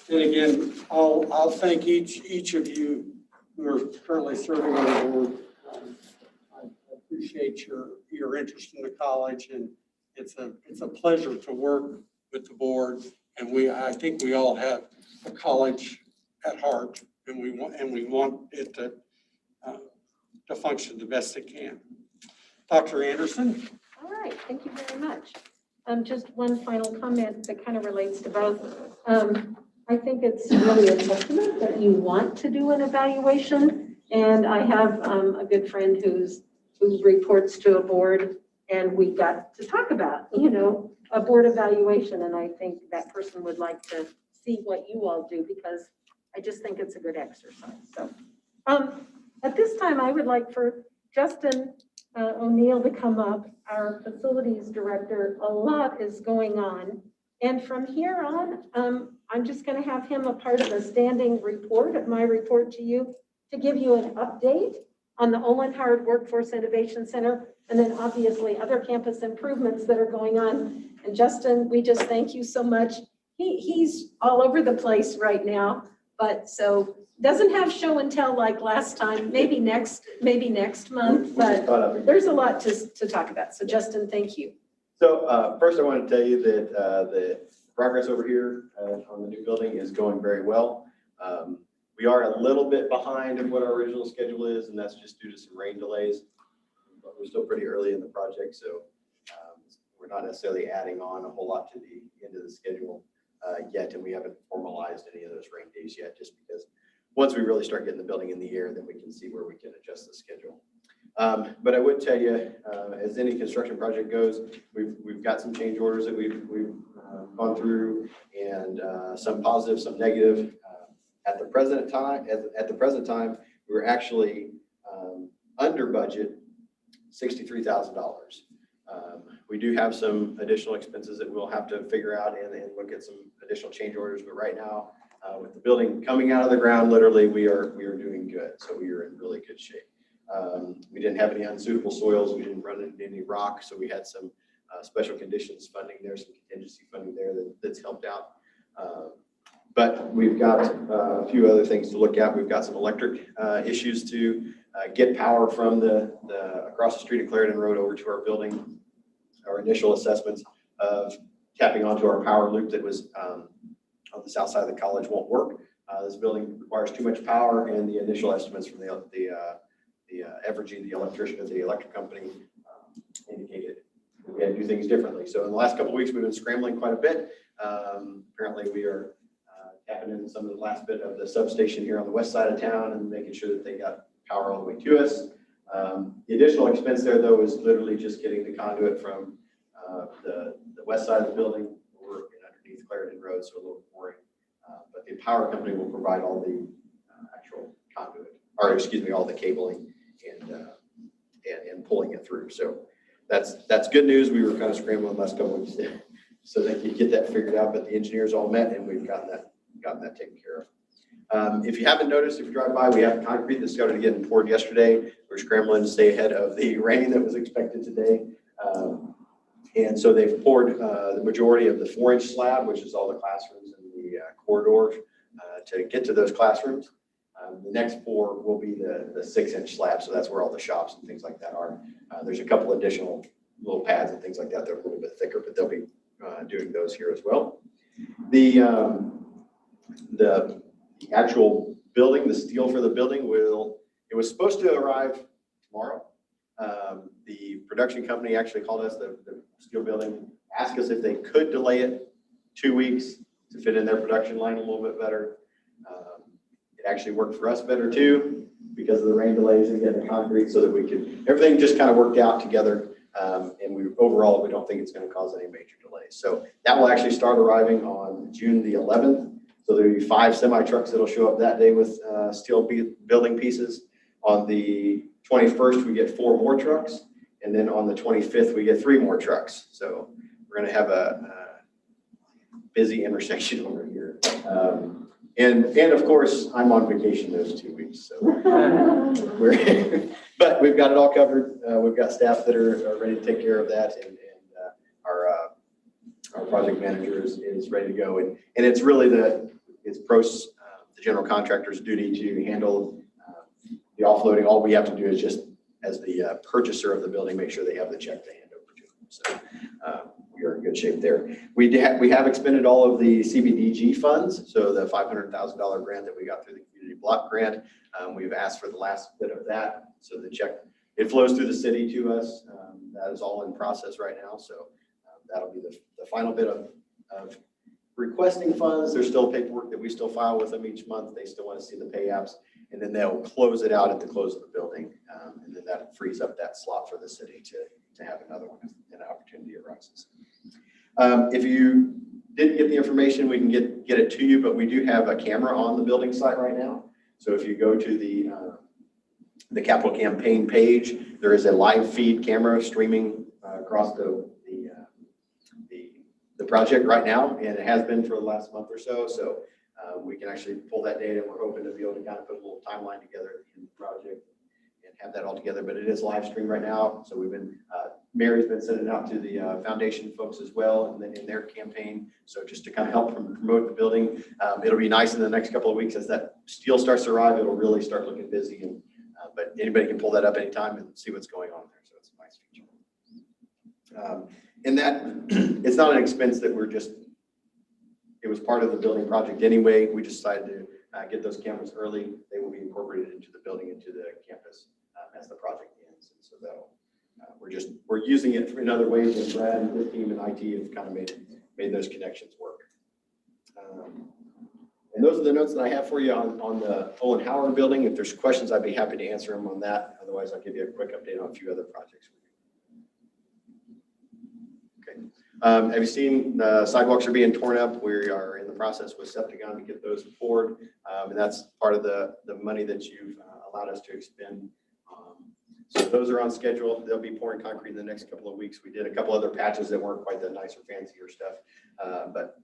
And again, I'll thank each of you who are currently serving on the board. I appreciate your interest in the college, and it's a pleasure to work with the board. And I think we all have the college at heart, and we want it to function the best it can. Dr. Anderson. All right, thank you very much. Just one final comment that kind of relates to both. I think it's really a testament that you want to do an evaluation. And I have a good friend who reports to a board, and we got to talk about, a board evaluation. And I think that person would like to see what you all do, because I just think it's a good exercise. So at this time, I would like for Justin O'Neill to come up, our facilities director. A lot is going on. And from here on, I'm just going to have him a part of a standing report of my report to you to give you an update on the Olin Howard Workforce Innovation Center, and then obviously other campus improvements that are going on. And Justin, we just thank you so much. He's all over the place right now, but so doesn't have show and tell like last time, maybe next month, but there's a lot to talk about. So Justin, thank you. So first I want to tell you that the progress over here on the new building is going very well. We are a little bit behind of what our original schedule is, and that's just due to some rain delays. But we're still pretty early in the project, so we're not necessarily adding on a whole lot to the end of the schedule yet, and we haven't formalized any of those rain days yet, just because once we really start getting the building in the air, then we can see where we can adjust the schedule. But I would tell you, as any construction project goes, we've got some change orders that we've gone through, and some positive, some negative. At the present time, we were actually under budget $63,000. We do have some additional expenses that we'll have to figure out and look at some additional change orders. But right now, with the building coming out of the ground, literally, we are doing good. So we are in really good shape. We didn't have any unsuitable soils. We didn't run into any rock. So we had some special conditions funding there, some contingency funding there that's helped out. But we've got a few other things to look at. We've got some electric issues to get power from the across the street of Clarendon Road over to our building. Our initial assessments of tapping onto our power loop that was on the south side of the college won't work. This building requires too much power, and the initial estimates from the Evergy, the electrician of the electric company, indicated we had to do things differently. So in the last couple of weeks, we've been scrambling quite a bit. Apparently, we are tapping in some of the last bit of the substation here on the west side of town and making sure that they got power all the way to us. The additional expense there, though, is literally just getting the conduit from the west side of the building over and underneath Clarendon Road, so a little boring. But the power company will provide all the actual conduit, or excuse me, all the cabling and pulling it through. So that's good news. We were kind of scrambling the last couple of weeks so they could get that figured out, but the engineers all met and we've gotten that taken care of. If you haven't noticed, if you drive by, we have concrete that started getting poured yesterday. We're scrambling to stay ahead of the rain that was expected today. And so they've poured the majority of the 4-inch slab, which is all the classrooms and the corridors to get to those classrooms. The next pour will be the 6-inch slab. So that's where all the shops and things like that are. There's a couple additional little pads and things like that that are a little bit thicker, but they'll be doing those here as well. The actual building, the steel for the building it was supposed to arrive tomorrow. The production company actually called us, the steel building, asked us if they could delay it 2 weeks to fit in their production line a little bit better. It actually worked for us better too, because of the rain delays and getting the concrete, so that everything just kind of worked out together. And overall, we don't think it's going to cause any major delays. So that will actually start arriving on June the 11th. So there'll be 5 semi-trucks that'll show up that day with steel building pieces. On the 21st, we get 4 more trucks. And then on the 25th, we get 3 more trucks. So we're going to have a busy intersection over here. And of course, I'm on vacation those 2 weeks. So but we've got it all covered. We've got staff that are ready to take care of that. And our project manager is ready to go. And it's really the general contractor's duty to handle the offloading. All we have to do is just, as the purchaser of the building, make sure they have the check to hand over to them. So we are in good shape there. We have expended all of the CBDG funds. So the $500,000 grant that we got through the community block grant, we've asked for the last bit of that. So the check, it flows through the city to us. That is all in process right now. So that'll be the final bit of requesting funds. There's still paperwork that we still file with them each month. They still want to see the pay apps, and then they'll close it out at the close of the building. And then that frees up that slot for the city to have another one if an opportunity arises. If you didn't get the information, we can get it to you, but we do have a camera on the building site right now. So if you go to the capital campaign page, there is a live feed camera streaming across the project right now, and it has been for the last month or so. So we can actually pull that data. We're hoping to be able to kind of put a little timeline together in the project and have have that all together, but it is live streamed right now. So we've been, Mary's been sending it out to the foundation folks as well, and then in their campaign. So just to kind of help promote the building. It'll be nice in the next couple of weeks as that steel starts to arrive, it'll really start looking busy. And but anybody can pull that up anytime and see what's going on there. So it's a nice feature. And that, it's not an expense that it was part of the building project anyway. We just decided to get those cameras early. They will be incorporated into the building, into the campus as the project ends. And so that'll, we're using it in other ways, and Brad and his team and IT have kind of made those connections work. And those are the notes that I have for you on the Owen Howard building. If there's questions, I'd be happy to answer them on that. Otherwise, I'll give you a quick update on a few other projects. Okay. Have you seen the sidewalks are being torn up? We are in the process with Septagon to get those poured. And that's part of the money that you've allowed us to expend. So those are on schedule. They'll be pouring concrete in the next couple of weeks. We did a couple other patches that weren't quite the nicer, fancier stuff. But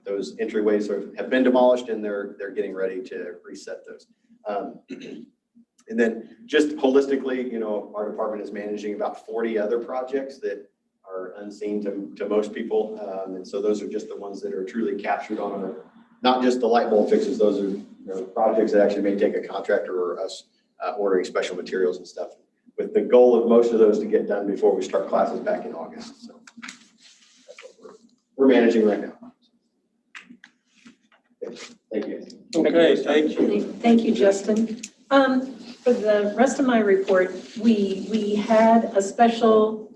those entryways have been demolished, and they're getting ready to reset those. And then just holistically, you know, our department is managing about 40 other projects that are unseen to most people. And so those are just the ones that are truly captured on not just the light bulb fixes. Those are projects that actually may take a contractor or us ordering special materials and stuff, with the goal of most of those to get done before we start classes back in August. So that's what we're managing right now. Thank you. Okay, thank you. Thank you, Justin. For the rest of my report, we had a special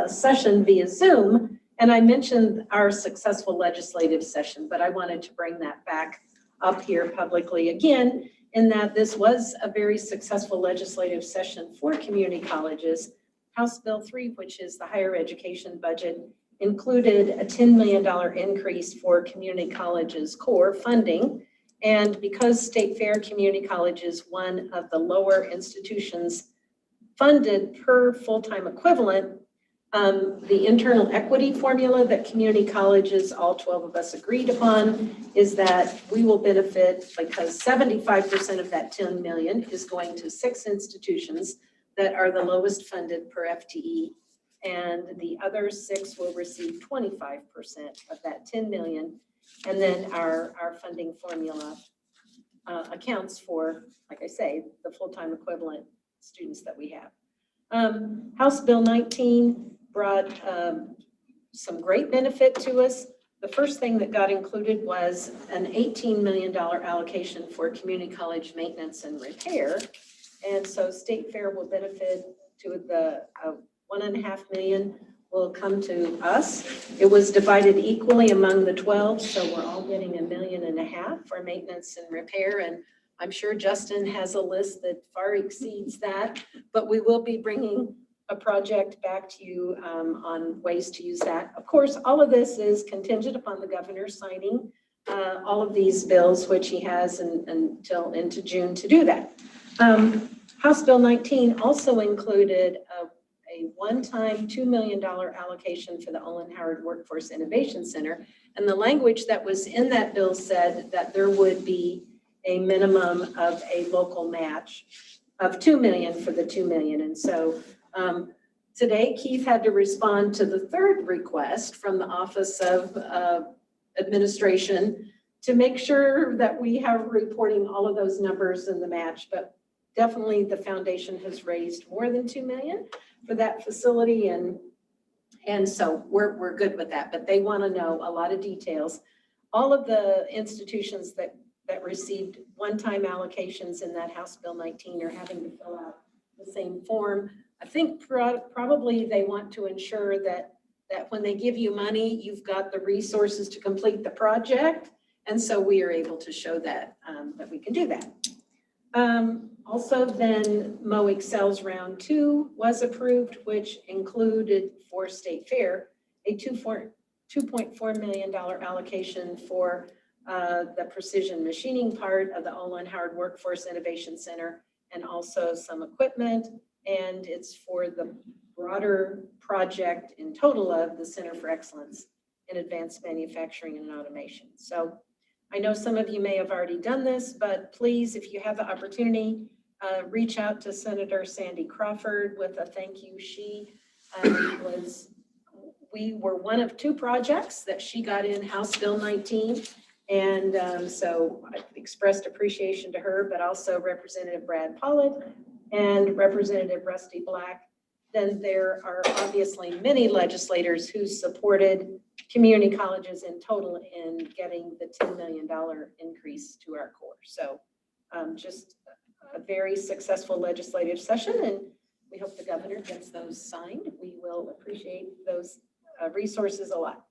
session via Zoom, and I mentioned our successful legislative session, but I wanted to bring that back up here publicly again, in that this was a very successful legislative session for community colleges. House Bill 3, which is the higher education budget, included a $10 million increase for community colleges core funding. And because State Fair Community College is one of the lower institutions funded per full-time equivalent, the internal equity formula that community colleges, all 12 of us agreed upon, is that we will benefit because 75% of that 10 million is going to 6 institutions that are the lowest funded per FTE. And the other 6 will receive 25% of that 10 million. And then our funding formula accounts for, like I say, the full-time equivalent students that we have. House Bill 19 brought some great benefit to us. The first thing that got included was an $18 million allocation for community college maintenance and repair. And so State Fair will benefit to the $1.5 million will come to us. It was divided equally among the 12, so we're all getting $1.5 million for maintenance and repair. And I'm sure Justin has a list that far exceeds that, but we will be bringing a project back to you on ways to use that. Of course, all of this is contingent upon the governor signing all of these bills, which he has until into June to do that. House Bill 19 also included a one-time $2 million allocation for the Olin Howard Workforce Innovation Center. And the language that was in that bill said that there would be a minimum of a local match of $2 million for the $2 million. And so today Keith had to respond to the third request from the Office of Administration to make sure that we have reporting all of those numbers in the match. But definitely the foundation has raised more than $2 million for that facility. And so we're good with that, but they want to know a lot of details. All of the institutions that received one-time allocations in that House Bill 19 are having to fill out the same form. I think probably they want to ensure that when they give you money, you've got the resources to complete the project. And so we are able to show that, that we can do that. Also then MoExcel's round 2 was approved, which included for State Fair, a $2.4 million allocation for the precision machining part of the Olin Howard Workforce Innovation Center, and also some equipment. And it's for the broader project in total of the Center for Excellence in Advanced Manufacturing and Automation. So I know some of you may have already done this, but please, if you have the opportunity, reach out to Senator Sandy Crawford with a thank you. We were one of 2 projects that she got in House Bill 19. And so I expressed appreciation to her, but also Representative Brad Pollitt and Representative Rusty Black. Then there are obviously many legislators who supported community colleges in total in getting the $10 million increase to our core. So just a very successful legislative session, and we hope the governor gets those signed. We will appreciate those resources a lot.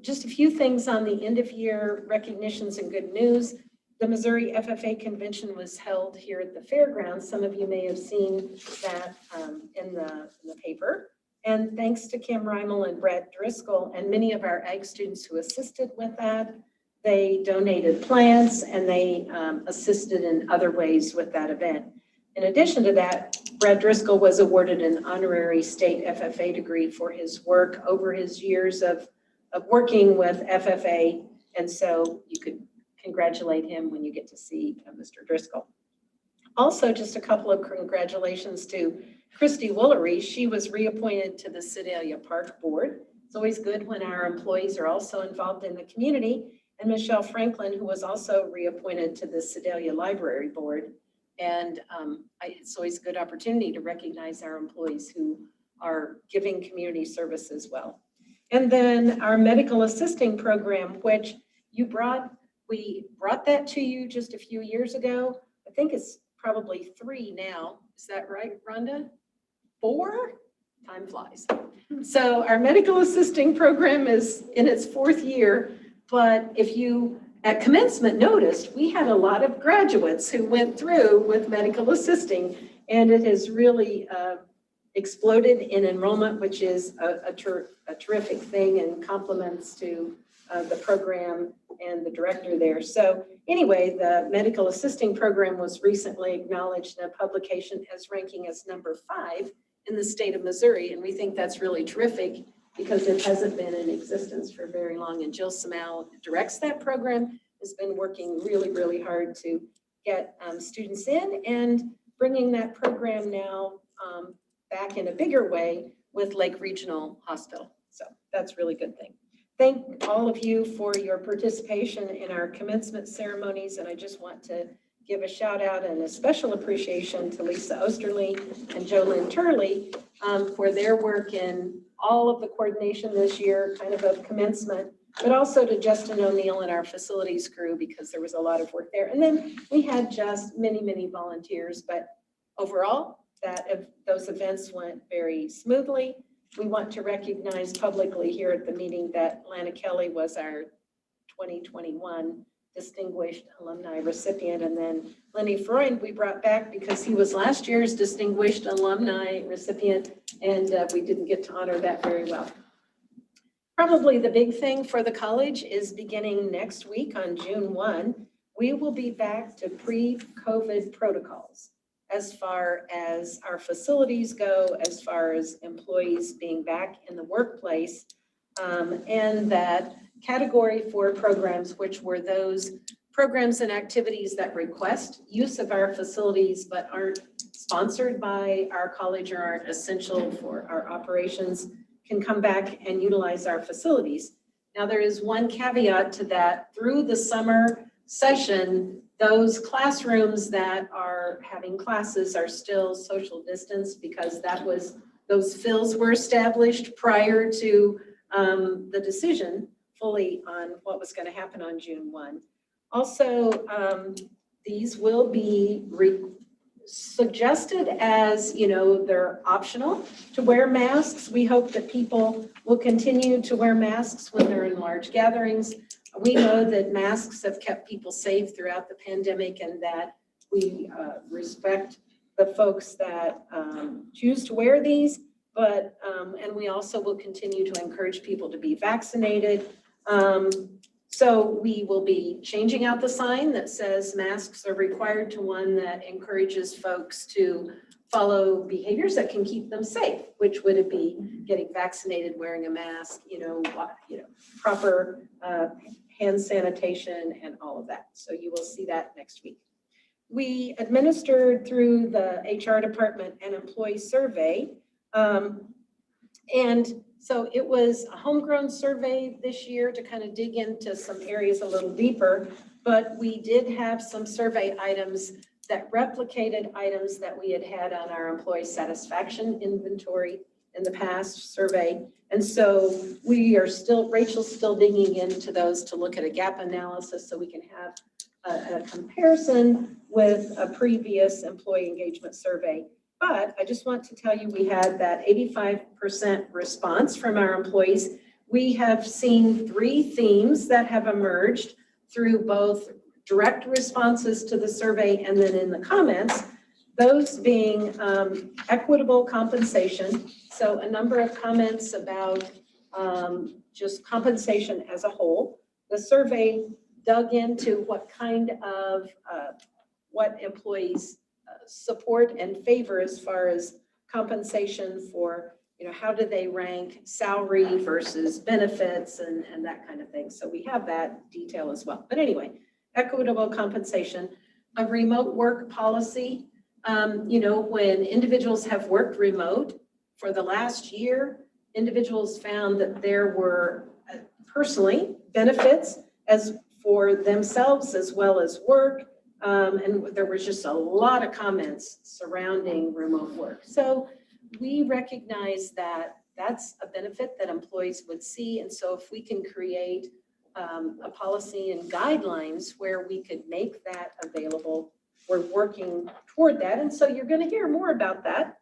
Just a few things on the end of year recognitions and good news. The Missouri FFA convention was held here at the fairgrounds. Some of you may have seen that in the paper. And thanks to Kim Reimel and Brett Driscoll and many of our ag students who assisted with that, they donated plants and they assisted in other ways with that event. In addition to that, Brett Driscoll was awarded an honorary state FFA degree for his work over his years of working with FFA. And so you could congratulate him when you get to see Mr. Driscoll. Also, just a couple of congratulations to Christy Woolery. She was reappointed to the Sedalia Park Board. It's always good when our employees are also involved in the community. And Michelle Franklin, who was also reappointed to the Sedalia Library Board. And it's always a good opportunity to recognize our employees who are giving community service as well. And then our medical assisting program, which we brought that to you just a few years ago. I think it's probably 3 now. Is that right, Rhonda? 4? Time flies. So our medical assisting program is in its 4th year, but if you at commencement noticed, we had a lot of graduates who went through with medical assisting, and it has really exploded in enrollment, which is a terrific thing and compliments to the program and the director there. So anyway, the medical assisting program was recently acknowledged in a publication as ranking as number 5 in the state of Missouri. And we think that's really terrific because it hasn't been in existence for very long. And Jill Samau directs that program, has been working really, really hard to get students in and bringing that program now back in a bigger way with Lake Regional Hospital. So that's a really good thing. Thank all of you for your participation in our commencement ceremonies. And I just want to give a shout out and a special appreciation to Lisa Osterly and Jolynn Turley for their work in all of the coordination this year, kind of commencement, but also to Justin O'Neill and our facilities crew, because there was a lot of work there. And then we had just many, many volunteers, but overall, those events went very smoothly. We want to recognize publicly here at the meeting that Lana Kelly was our 2021 Distinguished Alumni Recipient. And then Lenny Freund we brought back because he was last year's Distinguished Alumni Recipient, and we didn't get to honor that very well. Probably the big thing for the college is beginning next week on June 1, we will be back to pre-COVID protocols as far as our facilities go, as far as employees being back in the workplace, and that category 4 programs, which were those programs and activities that request use of our facilities but aren't sponsored by our college or aren't essential for our operations, can come back and utilize our facilities. Now, there is one caveat to that. Through the summer session, those classrooms that are having classes are still social distance because those fills were established prior to the decision fully on what was going to happen on June 1. Also, these will be suggested as, they're optional to wear masks. We hope that people will continue to wear masks when they're in large gatherings. We know that masks have kept people safe throughout the pandemic and that we respect the folks that choose to wear these, but, and we also will continue to encourage people to be vaccinated. So we will be changing out the sign that says masks are required to one that encourages folks to follow behaviors that can keep them safe, which would it be getting vaccinated, wearing a mask, proper hand sanitation and all of that. So you will see that next week. we administered through the HR department an employee survey. And so it was a homegrown survey this year to kind of dig into some areas a little deeper, but we did have some survey items that replicated items that we had had on our employee satisfaction inventory in the past survey. And so we are still, Rachel's still digging into those to look at a gap analysis so we can have a comparison with a previous employee engagement survey. But I just want to tell you, we had that 85% response from our employees. We have seen 3 themes that have emerged through both direct responses to the survey and then in the comments, those being equitable compensation. So a number of comments about just compensation as a whole. The survey dug into what kind of, what employees support and favor as far as compensation for, how do they rank salary versus benefits and that kind of thing. So we have that detail as well. But anyway, equitable compensation, a remote work policy. When individuals have worked remote for the last year, individuals found that there were personally benefits as for themselves as well as work. And there was just a lot of comments surrounding remote work. So we recognize that that's a benefit that employees would see. And so if we can create a policy and guidelines where we could make that available, we're working toward that. And so you're going to hear more about that.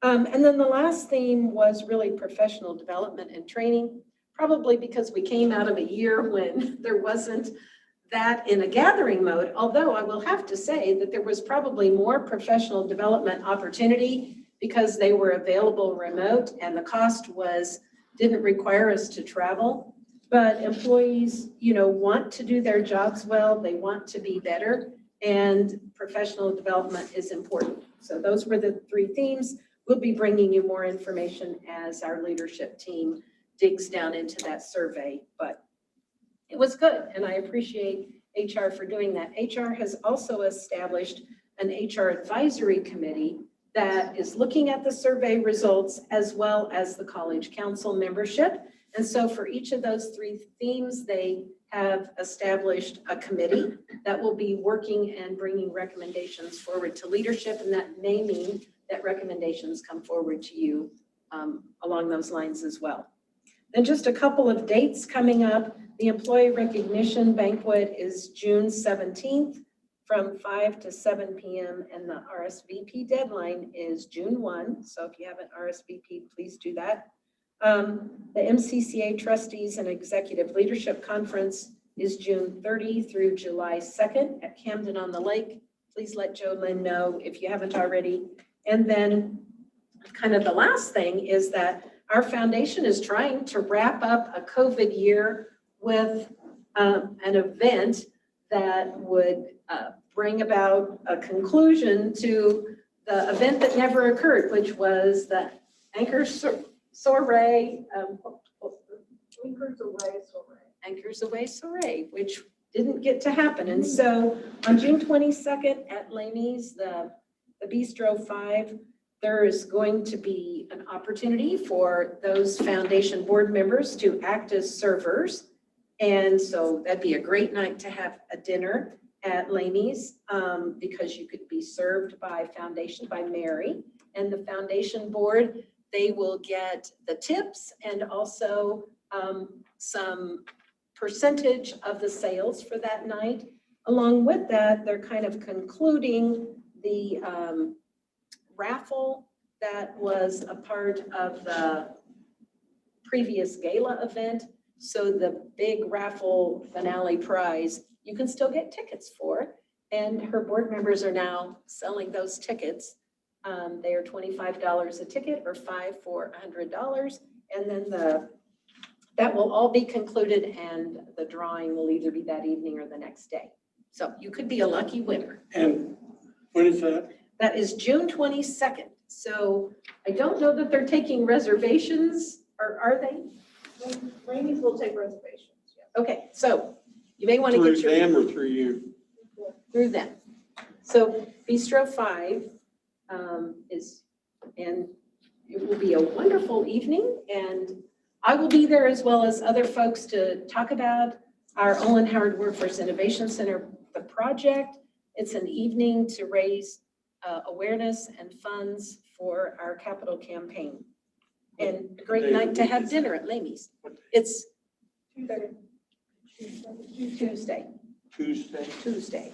And then the last theme was really professional development and training, probably because we came out of a year when there wasn't that in a gathering mode, although I will have to say that there was probably more professional development opportunity because they were available remote and the cost didn't require us to travel. But employees, want to do their jobs well, they want to be better, and professional development is important. So those were the 3 themes. We'll be bringing you more information as our leadership team digs down into that survey, but it was good, and I appreciate HR for doing that. HR has also established an HR advisory committee that is looking at the survey results as well as the college council membership. And so for each of those 3 themes, they have established a committee that will be working and bringing recommendations forward to leadership, and that may mean that recommendations come forward to you along those lines as well. Then just a couple of dates coming up. The Employee Recognition Banquet is June 17th from 5 to 7 p.m. and the RSVP deadline is June 1. So if you haven't RSVP'd, please do that. The MCCA Trustees and Executive Leadership Conference is June 30 through July 2nd at Camden on the Lake. Please let Jo Lynn know if you haven't already. And then kind of the last thing is that our foundation is trying to wrap up a COVID year with an event that would bring about a conclusion to the event that never occurred, which was the Anchors Away Soiree, which didn't get to happen. And so on June 22nd at Laney's, the Bistro 5, there is going to be an opportunity for those foundation board members to act as servers. And so that'd be a great night to have a dinner at Laney's because you could be served by Mary and the foundation board. They will get the tips and also some percentage of the sales for that night. Along with that, they're kind of concluding the raffle that was a part of the previous gala event. So the big raffle finale prize, you can still get tickets for, and her board members are now selling those tickets. They are $25 a ticket or $5 for $100. And then that will all be concluded and the drawing will either be that evening or the next day. So you could be a lucky winner. And when is that? That is June 22nd. So I don't know that they're taking reservations, or are they? Laney's will take reservations, yes. Okay, so you may want to Through get your. them or through you? Through them. So Bistro 5 and it will be a wonderful evening, and I will be there as well as other folks to talk about our Olin Howard Workforce Innovation Center, the project. It's an evening to raise awareness and funds for our capital campaign. And a great night to have dinner at Lamy's. It's Tuesday. Tuesday.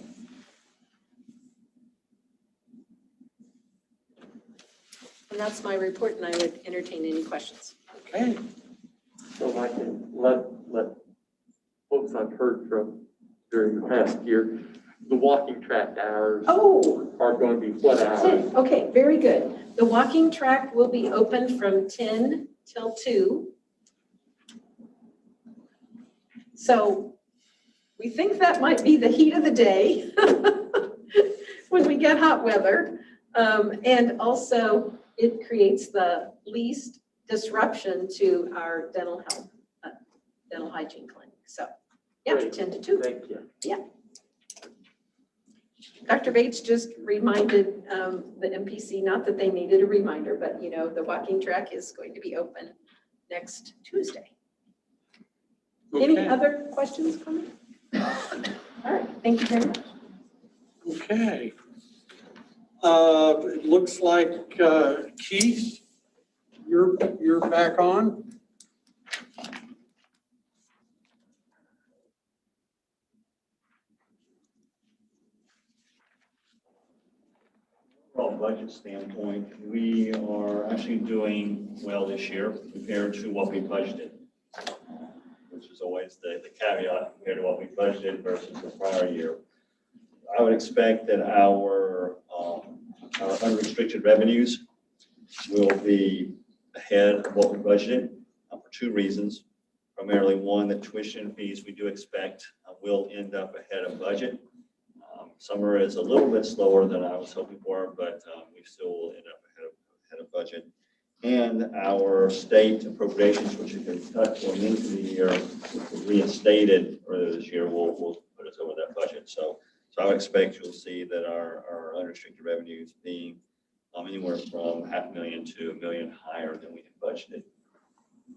And that's my report, and I would entertain any questions. Okay. So if I can let folks I've heard from during the past year, the walking track hours Oh, are going to be what hours? okay, very good. The walking track will be open from 10 till 2. So we think that might be the heat of the day when we get hot weather. And also it creates the least disruption to our dental health, dental hygiene clinic. So yeah, Great. 10 to 2. Thank you. Yeah. Dr. Bates just reminded the MPC, not that they needed a reminder, but you know, the walking track is going to be open next Tuesday. Any Okay. other questions, comments? All right, thank you very much. Okay. It looks like Keith, you're back on. From a budget standpoint, we are actually doing well this year compared to what we budgeted, which is always the caveat compared to what we budgeted versus the prior year. I would expect that our unrestricted revenues will be ahead of what we budgeted for 2 reasons. Primarily, one, that tuition fees we do expect will end up ahead of budget. Summer is a little bit slower than I was hoping for, but we still will end up ahead of budget. And our state appropriations, which have been cut going into the year, which were reinstated earlier this year, will put us over that budget. So I would expect you'll see that our unrestricted revenues being anywhere from $500,000 to $1 million higher than we had budgeted.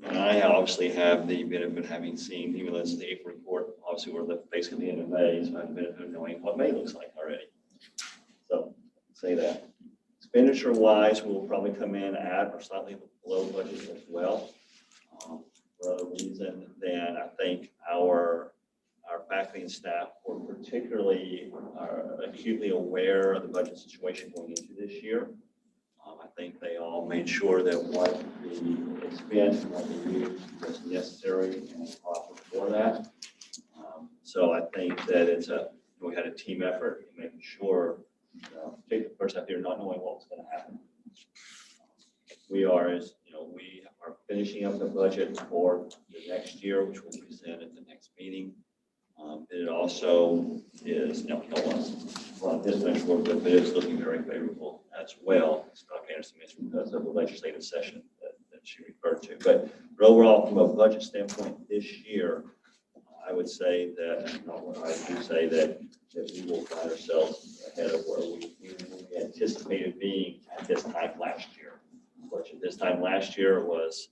And I obviously have the benefit of having seen, even though it's the April report, obviously we're basically the end of May, so I have the benefit of knowing what May looks like already. So say that. Expenditure wise, we'll probably come in at or slightly below budget as well. For other reason than I think our faculty and staff were particularly acutely aware of the budget situation going into this year. I think they all made sure that what the expense and what the use was necessary and proper for that. So I think that we had a team effort in making sure, take the first half year not knowing what was going to happen. We are finishing up the budget for the next year, which will be presented at the next meeting. It also is, well, this much work, but it is looking very favorable as well. Dr. Anderson mentioned because of the legislative session that she referred to. But overall, from a budget standpoint this year, I would say that, I do say that we will find ourselves ahead of where we anticipated being at this time last year. Which at this time last year was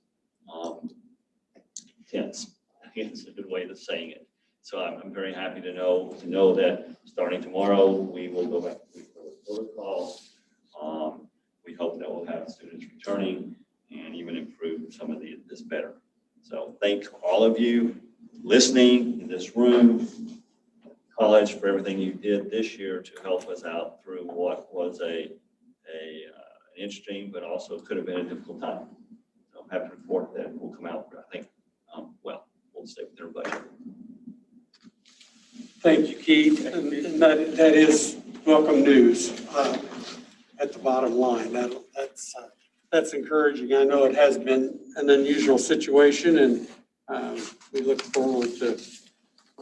tense. It's a good way of saying it. So I'm very happy to know that starting tomorrow, we will go back to the protocol. We hope that we'll have students returning and even improve some of this better. So thank all of you listening in this room, college, for everything you did this year to help us out through what was an interesting, but also could have been a difficult time. So I'm happy to report that we'll come out, I think, we'll stay with their budget. Thank you, Keith. And that is welcome news at the bottom line. That's encouraging. I know it has been an unusual situation, and we look forward to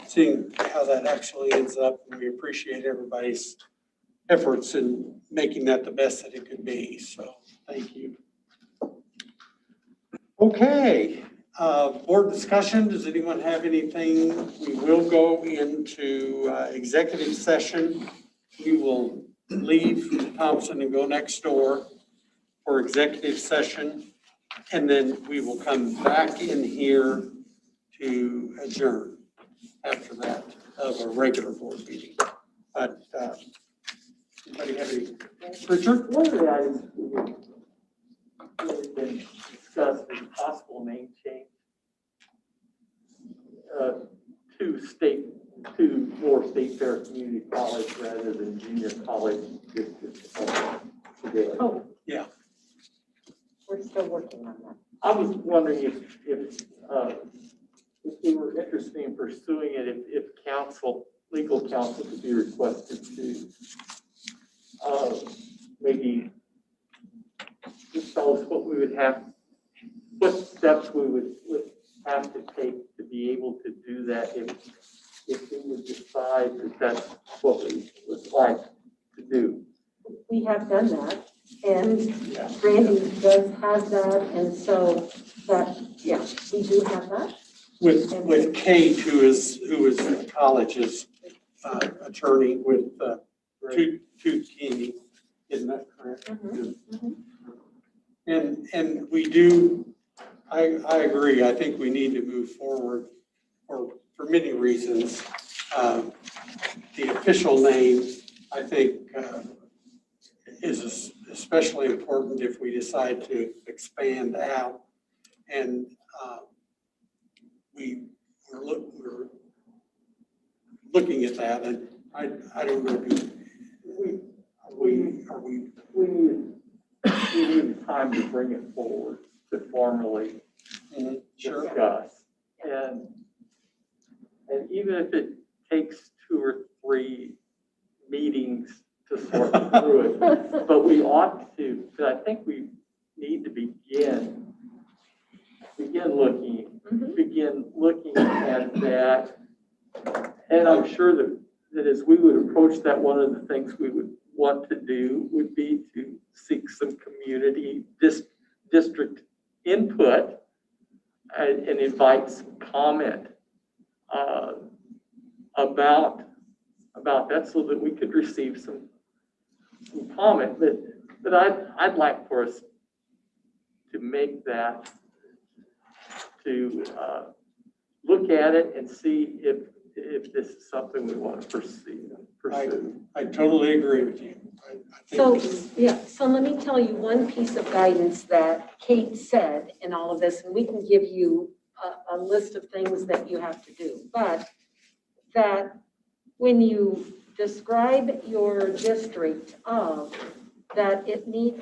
seeing how that actually ends up. And we appreciate everybody's efforts in making that the best that it could be. So thank you. Okay. Board discussion, does anyone have anything? We will go into executive session. We will leave Thompson and go next door for executive session. And then we will come back in here to adjourn after that of a regular board meeting. But, anybody have any? Richard? One of the items we've been discussed is possible name change to more State Fair Community College rather than junior college. Today. Oh. Yeah. We're still working on that. I was wondering if we were interested in pursuing it, if legal counsel could be requested to maybe just tell us what steps we would have to take to be able to do that if we would decide that that's what we would like to do. We have done that, and Randy does have that, and so that, yeah, we do have that. With Kate, who is the college's attorney with Keeney, isn't that correct? Mm-hmm. And we do, I agree, I think we need to move forward for many reasons. The official name, I think, is especially important if we decide to expand out. And we're looking at that, and I don't know, We need time to bring it forward to formally discuss. And even if it takes 2 or 3 meetings to sort through it, but we ought to, because I think we need to begin looking at that. And I'm sure that as we would approach that, one of the things we would want to do would be to seek some community district input and invite some comment about that, so that we could receive some comment. But I'd like for us to make that, to look at it and see if this is something we want to pursue. I totally agree with you. So let me tell you one piece of guidance that Kate said in all of this, and we can give you a list of things that you have to do. But that when you describe your district that the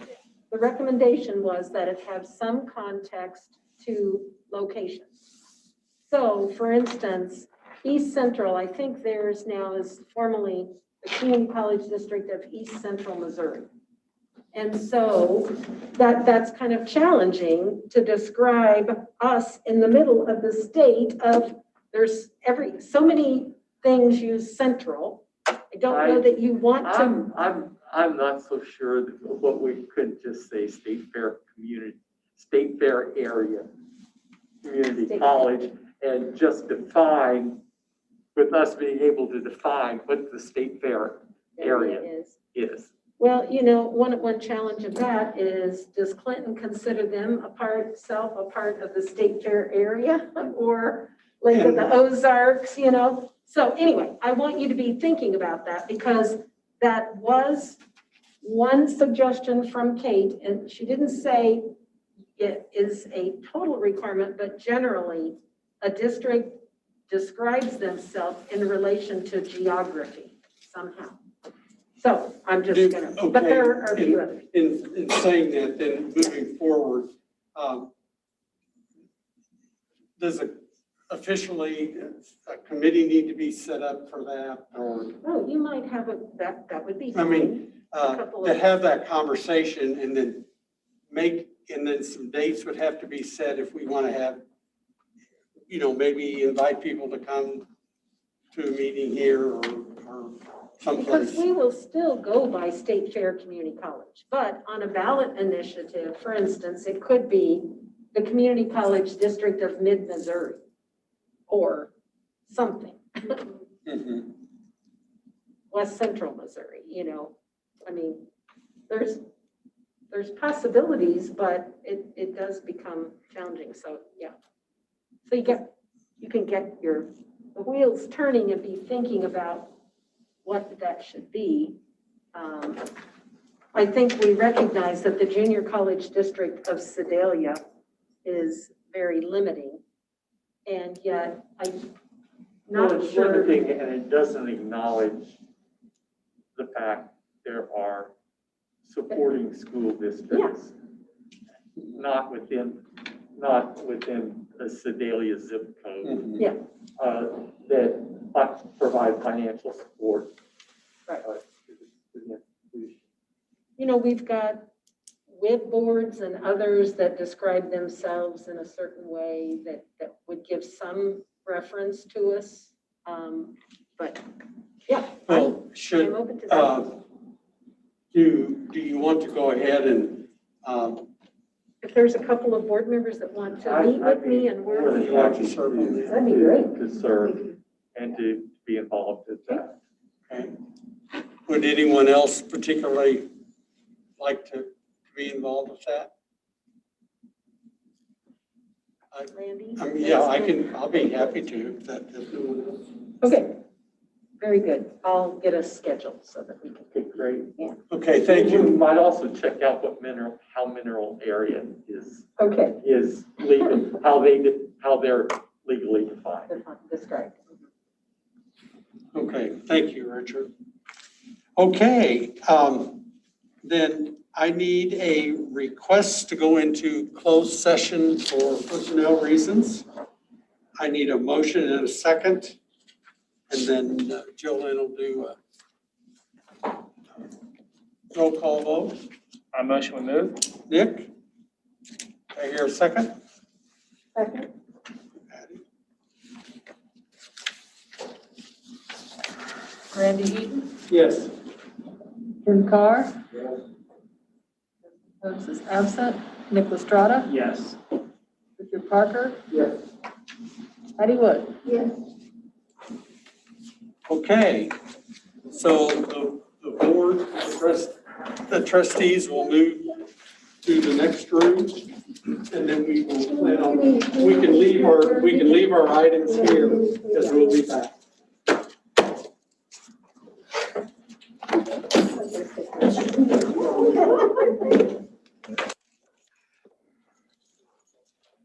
recommendation was that it have some context to location. So for instance, East Central, I think theirs now is formally the Community College District of East Central Missouri. And so that's kind of challenging to describe us in the middle of the state of, there's so many things use central. I don't know that you want to. I'm not so sure that what we could just say State Fair area, community college, and just define, with us being able to define what the State Fair area is. Well, one challenge of that is, does Clinton consider them a part of the State Fair area or like the Ozarks, So anyway, I want you to be thinking about that, because that was one suggestion from Kate, and she didn't say it is a total requirement, but generally a district describes themselves in relation to geography somehow. So I'm just but there are a few others. In saying that, then moving forward, does officially a committee need to be set up for that, or? Oh, you might have that would be fine. I mean, to have that conversation and then some dates would have to be set if we want to have, maybe invite people to come to a meeting here or someplace. Because we will still go by State Fair Community College, but on a ballot initiative, for instance, it could be the Community College District of Mid-Missouri or something. Mm-hmm. West Central Missouri, I mean, there's possibilities, but it does become challenging. So, yeah. So you can get the wheels turning and be thinking about what that should be. I think we recognize that the junior college district of Sedalia is very limiting. And yet I'm Well, not it's sure. limiting and it doesn't acknowledge the fact there are supporting school districts. Not within the Sedalia zip code. Yeah. That provide financial support. Right. To the institution. You know, we've got WIB boards and others that describe themselves in a certain way that would give some reference to us. But yeah, Well, I'm open to that. do you want to go ahead and, If there's a couple of board members that want to meet with me and More we're, than you want to happy serve on that? that'd be great. to serve and to be involved with that. Okay. Would anyone else particularly like to be involved with that? Randy? Yeah, I'll be happy to. Okay, very good. I'll get a schedule so that we can. Okay, great. Okay, thank We you. might also check out how mineral area Okay. is legal, how they're legally defined. Described. Okay, thank you, Richard. Okay, then I need a request to go into closed session for personnel reasons. I need a motion and a second, and then Jolene will do a roll call vote. I motion we move. Nick? I hear a second? Second. Randy Eaton, Yes. Jim Carr. Moses is absent. Nick Lestrada, Yes. Richard Parker, Yes. Patty Wood. Yes. Okay, so the board, the trustees will move to the next room, and then we will plan on, we can leave our items here, because we'll be back.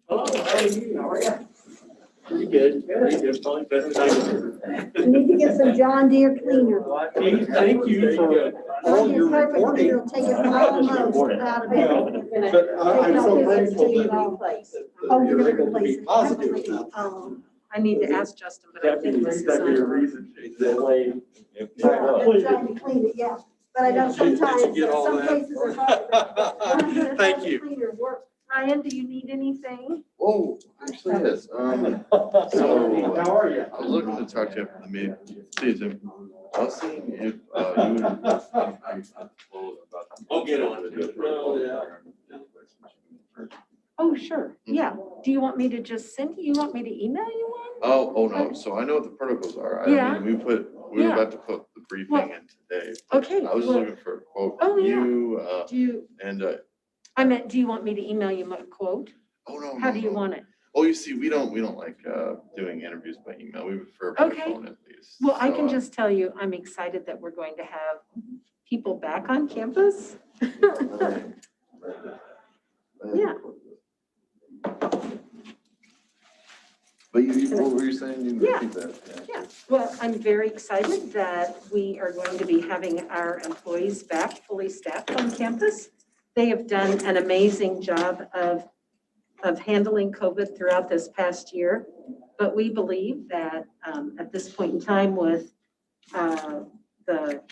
Hello, how are you? How are you? Pretty good. Pretty good. Probably best time. We need to get some John Deere cleaner. Thank you for all your reporting. It'll take us almost out of it. But I'm so thankful that Oh, you're you're able gonna to be replace it. positive about it. I need to ask Justin, but I think this is That'd be a on. reason to delay. Yeah, I'm trying to clean it, yeah. But I know Did you sometimes, get all some that? places are hard. Thank you. Cleaner work. Ryan, do you need anything? Oh, actually, yes. So, How are you? I was looking to talk to you after the meeting. See, Jim, I was seeing if you would. I'll get on it. Oh, sure. Yeah. Do you want me to just send you want me to email you one? Oh, no. So I know what the protocols are. Yeah. I mean, we were Yeah. about to put the briefing Well, in today. but okay, I was well- looking for a quote Oh, from yeah. you, Do you, and, I meant, do you want me to email you my quote? oh, no. How no, do you no. want it? Oh, you see, we don't like, doing interviews by email. We prefer by Okay. phone at least. Well, I So, can just tell you, I'm excited that we're going to have people back on campus. Yeah. But what were you saying? You Yeah. repeat that? Yeah, well, I'm very excited that we are going to be having our employees back fully staffed on campus. They have done an amazing job of handling COVID throughout this past year. But we believe that at this point in time with the